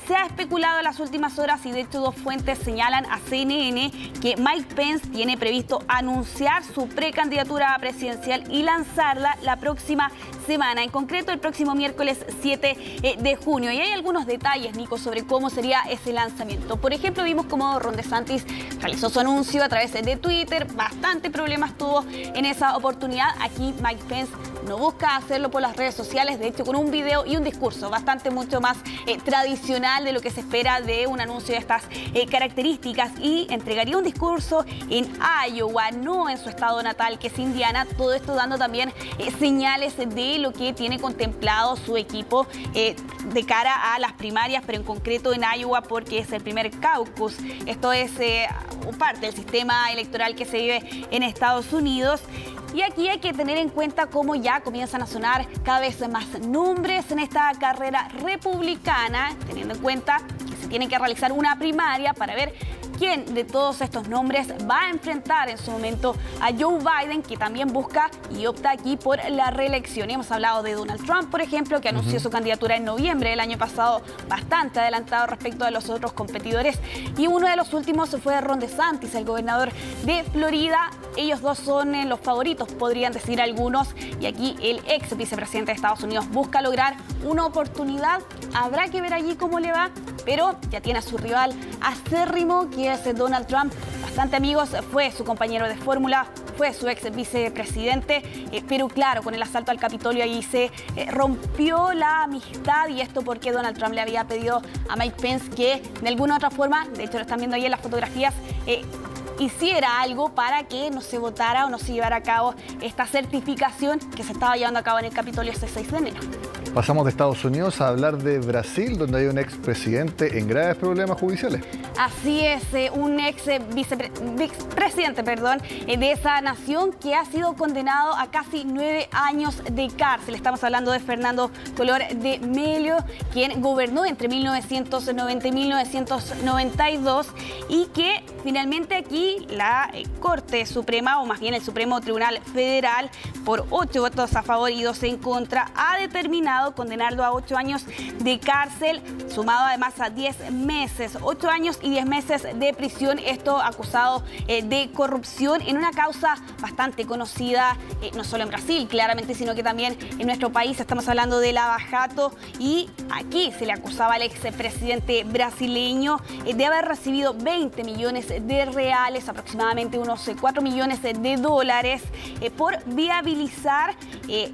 Se ha especulado en las últimas horas, y de hecho 2 fuentes señalan a CNN que Mike Pence tiene previsto anunciar su precandidatura presidencial y lanzarla la próxima semana, en concreto el próximo miércoles 7 de junio. Y hay algunos detalles, Nico, sobre cómo sería ese lanzamiento. Por ejemplo, vimos cómo Ron DeSantis realizó su anuncio a través de Twitter. Bastante problemas tuvo en esa oportunidad. Aquí Mike Pence no busca hacerlo por las redes sociales, de hecho con un video y un discurso mucho más tradicional de lo que se espera de un anuncio de estas características, y entregaría un discurso en Iowa, no en su estado natal, que es Indiana. Todo esto dando también señales de lo que tiene contemplado su equipo de cara a las primarias, pero en concreto en Iowa, porque es el primer caucus. Esto es parte del sistema electoral que se vive en Estados Unidos. Y aquí hay que tener en cuenta cómo ya comienzan a sonar cada vez más nombres en esta carrera republicana, teniendo en cuenta que se tiene que realizar una primaria para ver quién de todos estos nombres va a enfrentar en su momento a Joe Biden, que también busca y opta aquí por la reelección. Y hemos hablado de Donald Trump, por ejemplo, que anunció su candidatura en noviembre del año pasado, bastante adelantado respecto de los otros competidores. Y uno de los últimos fue Ron DeSantis, el gobernador de Florida. Ellos dos son los favoritos, podrían decir algunos. Y aquí el ex vicepresidente de Estados Unidos busca lograr una oportunidad. Habrá que ver allí cómo le va, pero ya tiene a su rival acérrimo, que es Donald Trump. Bastante amigos, fue su compañero de fórmula, fue su ex vicepresidente, pero claro, con el asalto al Capitolio ahí se rompió la amistad, y esto porque Donald Trump le había pedido a Mike Pence que de alguna u otra forma, de hecho lo están viendo ahí en las fotografías, hiciera algo para que no se votara o no se llevara a cabo esta certificación que se estaba llevando a cabo en el Capitolio este 6 de enero. Pasamos de Estados Unidos a hablar de Brasil, donde hay un expresidente en graves problemas judiciales. Así es, un ex vicepresidente de esa nación que ha sido condenado a casi 9 años de cárcel. Estamos hablando de Fernando Collor de Mello, quien gobernó entre 1990 y 1992, y que finalmente aquí la Corte Suprema, o más bien el Supremo Tribunal Federal, por 8 votos a favor y 2 en contra, ha determinado logrado condenarlo a 8 años de cárcel, sumado además a 10 meses, 8 años y 10 meses de prisión, esto acusado de corrupción en una causa bastante conocida, no solo en Brasil, claramente, sino que también en nuestro país. Estamos hablando de Lava Jato, y aquí se le acusaba al expresidente brasileño de haber recibido 20 millones de reales, aproximadamente unos 4 millones de dólares, por viabilizar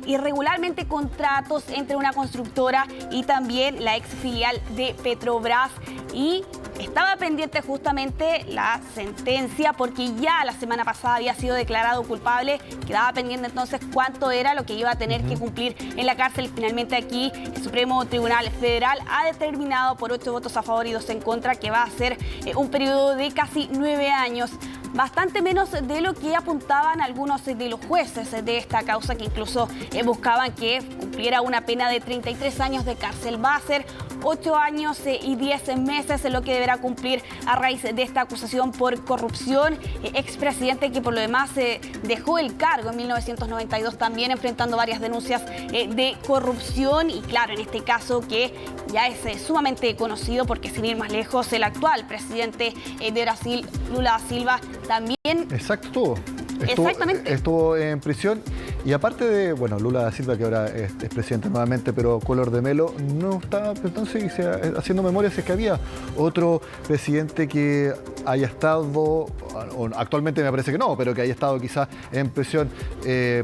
irregularmente contratos entre una constructora y también la ex filial de Petrobras. Y estaba pendiente justamente la sentencia porque ya la semana pasada había sido declarado culpable. Quedaba pendiente entonces cuánto era lo que iba a tener que cumplir en la cárcel. Finalmente aquí el Supremo Tribunal Federal ha determinado por 8 votos a favor y 2 en contra que va a ser un periodo de casi 9 años. Bastante menos de lo que apuntaban algunos de los jueces de esta causa, que incluso buscaban que cumpliera una pena de 33 años de cárcel. Va a ser 8 años y 10 meses lo que deberá cumplir a raíz de esta acusación por corrupción. Expresidente que por lo demás dejó el cargo en 1992, también enfrentando varias denuncias de corrupción. Y claro, en este caso que ya es sumamente conocido porque, sin ir más lejos, el actual presidente de Brasil, Lula da Silva, también... Exacto, estuvo en prisión. Y aparte de, bueno, Lula da Silva, que ahora es presidente nuevamente, pero Collor de Mello, no estaba entonces haciendo memoria si es que había otro presidente que haya estado, o actualmente me parece que no, pero que haya estado quizás en prisión,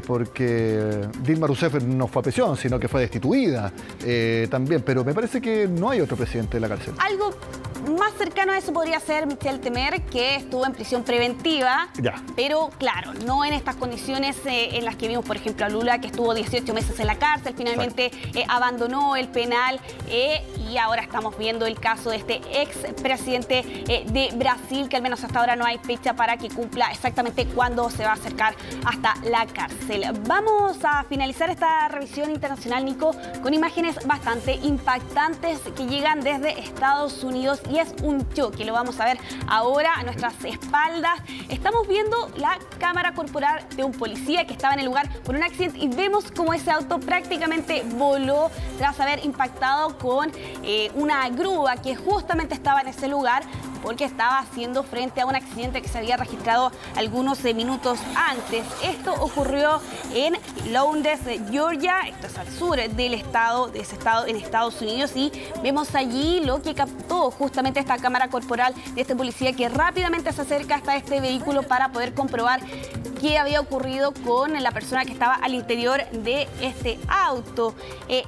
porque Dilma Rousseff no fue a prisión, sino que fue destituida también. Pero me parece que no hay otro presidente en la cárcel. Algo más cercano a eso podría ser Michel Temer, que estuvo en prisión preventiva, pero claro, no en estas condiciones en las que vimos, por ejemplo, a Lula, que estuvo 18 meses en la cárcel, finalmente abandonó el penal, y ahora estamos viendo el caso de este expresidente de Brasil, que al menos hasta ahora no hay fecha para que cumpla exactamente cuándo se va a acercar hasta la cárcel. Vamos a finalizar esta revisión internacional, Nico, con imágenes bastante impactantes que llegan desde Estados Unidos, y es un choque. Lo vamos a ver ahora a nuestras espaldas. Estamos viendo la cámara corporal de un policía que estaba en el lugar por un accidente, y vemos cómo ese auto prácticamente voló tras haber impactado con una grúa que justamente estaba en ese lugar, porque estaba haciendo frente a un accidente que se había registrado algunos minutos antes. Esto ocurrió en Lowndes, Georgia, esto es al sur del estado, de ese estado en Estados Unidos, y vemos allí lo que captó justamente esta cámara corporal de este policía, que rápidamente se acerca hasta este vehículo para poder comprobar qué había ocurrido con la persona que estaba al interior de este auto.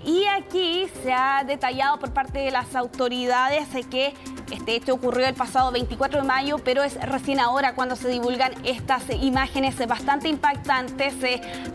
Y aquí se ha detallado por parte de las autoridades que este hecho ocurrió el pasado 24 de mayo, pero es recién ahora cuando se divulgan estas imágenes bastante impactantes.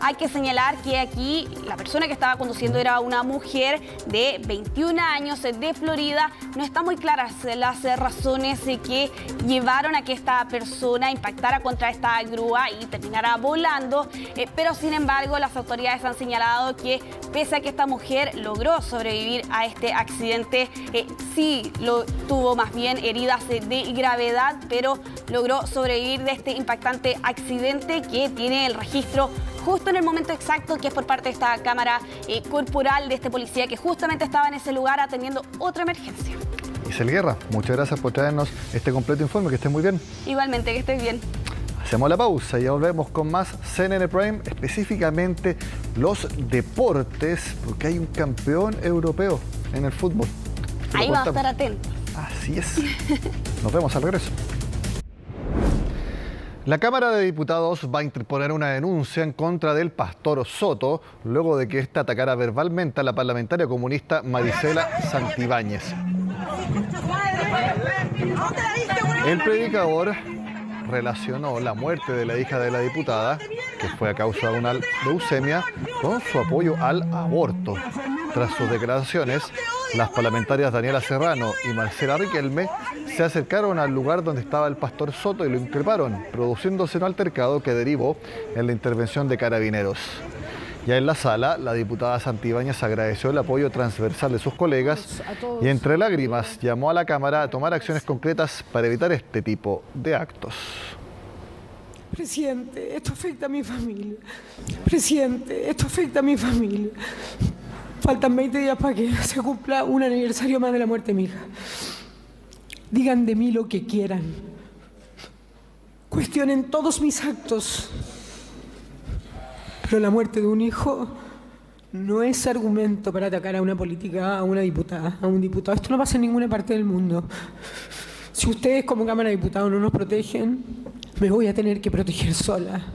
Hay que señalar que aquí la persona que estaba conduciendo era una mujer de 21 años de Florida. No están muy claras las razones que llevaron a que esta persona impactara contra esta grúa y terminara volando, pero sin embargo las autoridades han señalado que pese a que esta mujer logró sobrevivir a este accidente, sí lo tuvo más bien heridas de gravedad, pero logró sobrevivir de este impactante accidente que tiene el registro justo en el momento exacto, que es por parte de esta cámara corporal de este policía que justamente estaba en ese lugar atendiendo otra emergencia. Isel Guerra, muchas gracias por traernos este completo informe, que estés muy bien. Igualmente, que estés bien. Hacemos la pausa y ya volvemos con más CNN Prime, específicamente los deportes, porque hay un campeón europeo en el fútbol. Ahí va a estar atento. Así es. Nos vemos al regreso. La Cámara de Diputados va a interponer una denuncia en contra del pastor Soto luego de que ésta atacara verbalmente a la parlamentaria comunista Marisela Santibáñez. El predicador relacionó la muerte de la hija de la diputada, que fue a causa de una leucemia, con su apoyo al aborto. Tras sus declaraciones, las parlamentarias Daniela Serrano y Marcela Riquelme se acercaron al lugar donde estaba el pastor Soto y lo increparon, produciéndose un altercado que derivó en la intervención de carabineros. Ya en la sala, la diputada Santibáñez agradeció el apoyo transversal de sus colegas y entre lágrimas llamó a la Cámara a tomar acciones concretas para evitar este tipo de actos. Presidente, esto afecta a mi familia. Presidente, esto afecta a mi familia. Faltan 20 días para que se cumpla un aniversario más de la muerte de mi hija. Digan de mí lo que quieran. Cuestionen todos mis actos. Pero la muerte de un hijo no es argumento para atacar a una política, a una diputada, a un diputado. Esto no pasa en ninguna parte del mundo. Si ustedes como Cámara de Diputados no nos protegen, me voy a tener que proteger sola.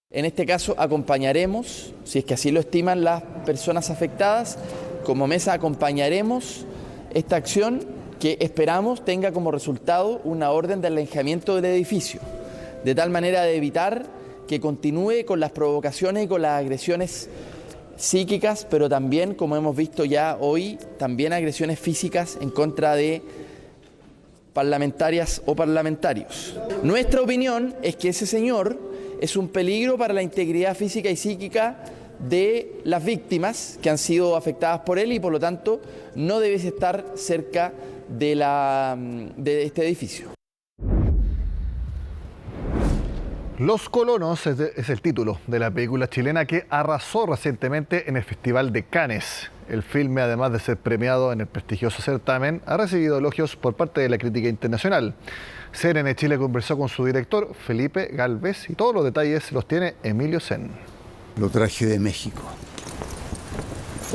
En este caso acompañaremos, si es que así lo estiman las personas afectadas, como mesa acompañaremos esta acción que esperamos tenga como resultado una orden de alejamiento del edificio, de tal manera de evitar que continúe con las provocaciones y con las agresiones psíquicas, pero también, como hemos visto ya hoy, también agresiones físicas en contra de parlamentarias o parlamentarios. Nuestra opinión es que ese señor es un peligro para la integridad física y psíquica de las víctimas que han sido afectadas por él y por lo tanto no debe estar cerca de este edificio. Los colonos es el título de la película chilena que arrasó recientemente en el Festival de Cannes. El filme, además de ser premiado en el prestigioso certamen, ha recibido elogios por parte de la crítica internacional. CNN Chile conversó con su director, Felipe Gálvez, y todos los detalles los tiene Emilio Sen. Lo traje de México.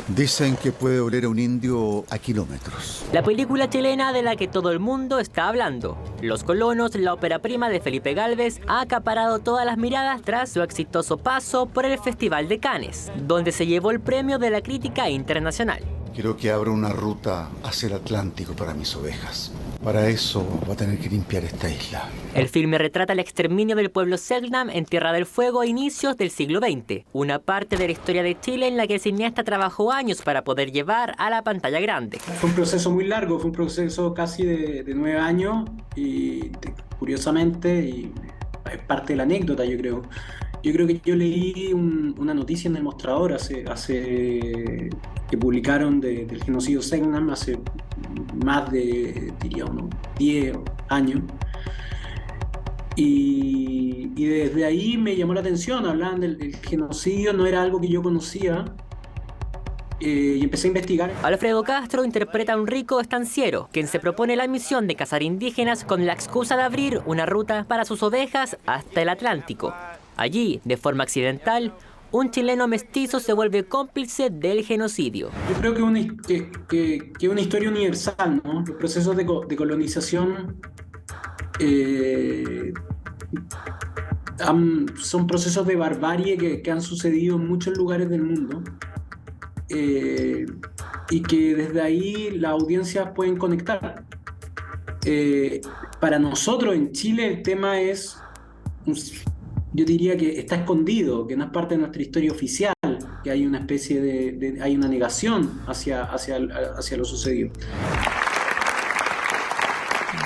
Dicen que puede oler a un indio a kilómetros. La película chilena de la que todo el mundo está hablando. Los colonos, la ópera prima de Felipe Gálvez, ha acaparado todas las miradas tras su exitoso paso por el Festival de Cannes, donde se llevó el premio de la crítica internacional. Quiero que abra una ruta hacia el Atlántico para mis ovejas. Para eso va a tener que limpiar esta isla. El filme retrata el exterminio del pueblo Selknam en Tierra del Fuego a inicios del siglo XX, una parte de la historia de Chile en la que el cineasta trabajó años para poder llevar a la pantalla grande. Fue un proceso muy largo, fue un proceso casi de 9 años y curiosamente, y es parte de la anécdota yo creo que yo leí una noticia en El Mostrador que publicaron del genocidio Selknam hace más de, diría, unos 10 años. Y desde ahí me llamó la atención, hablaban del genocidio, no era algo que yo conocía. Y empecé a investigar. Alfredo Castro interpreta a un rico estanciero, quien se propone la misión de cazar indígenas con la excusa de abrir una ruta para sus ovejas hasta el Atlántico. Allí, de forma accidental, un chileno mestizo se vuelve cómplice del genocidio. Yo creo que es una historia universal, ¿no? Los procesos de colonización son procesos de barbarie que han sucedido en muchos lugares del mundo y que desde ahí las audiencias pueden conectar. Para nosotros en Chile el tema es... Yo diría que está escondido, que no es parte de nuestra historia oficial, que hay una especie hay una negación hacia lo sucedido.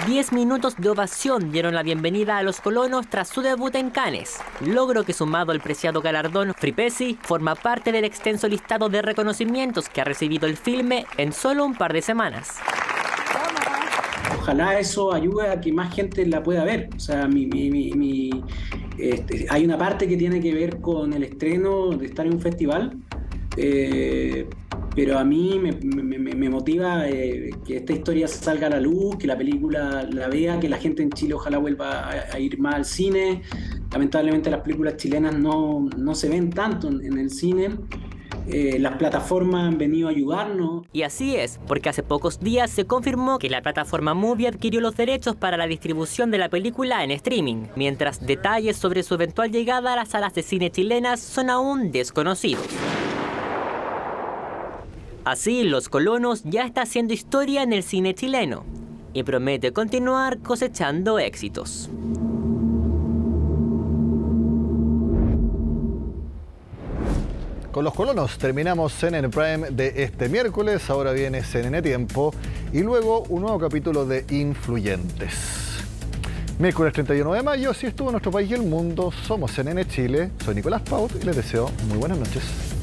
10 minutos de ovación dieron la bienvenida a los colonos tras su debut en Cannes, logro que sumado al preciado galardón Fripesi forma parte del extenso listado de reconocimientos que ha recibido el filme en solo un par de semanas. Ojalá eso ayude a que más gente la pueda ver. O sea, hay una parte que tiene que ver con el estreno de estar en un festival, pero a mí me motiva que esta historia salga a la luz, que la película la vea, que la gente en Chile ojalá vuelva a ir más al cine. Lamentablemente las películas chilenas no se ven tanto en el cine. Las plataformas han venido a ayudarnos. Y así es, porque hace pocos días se confirmó que la plataforma Movie adquirió los derechos para la distribución de la película en streaming, mientras detalles sobre su eventual llegada a las salas de cine chilenas son aún desconocidos. Así, Los Colonos ya está haciendo historia en el cine chileno y promete continuar cosechando éxitos. Con Los Colonos terminamos CNN Prime de este miércoles, ahora viene CNN Tiempo y luego un nuevo capítulo de Influyentes. Miércoles 31 de mayo, así estuvo nuestro país y el mundo. Somos CNN Chile, soy Nicolás Paut y les deseo muy buenas noches.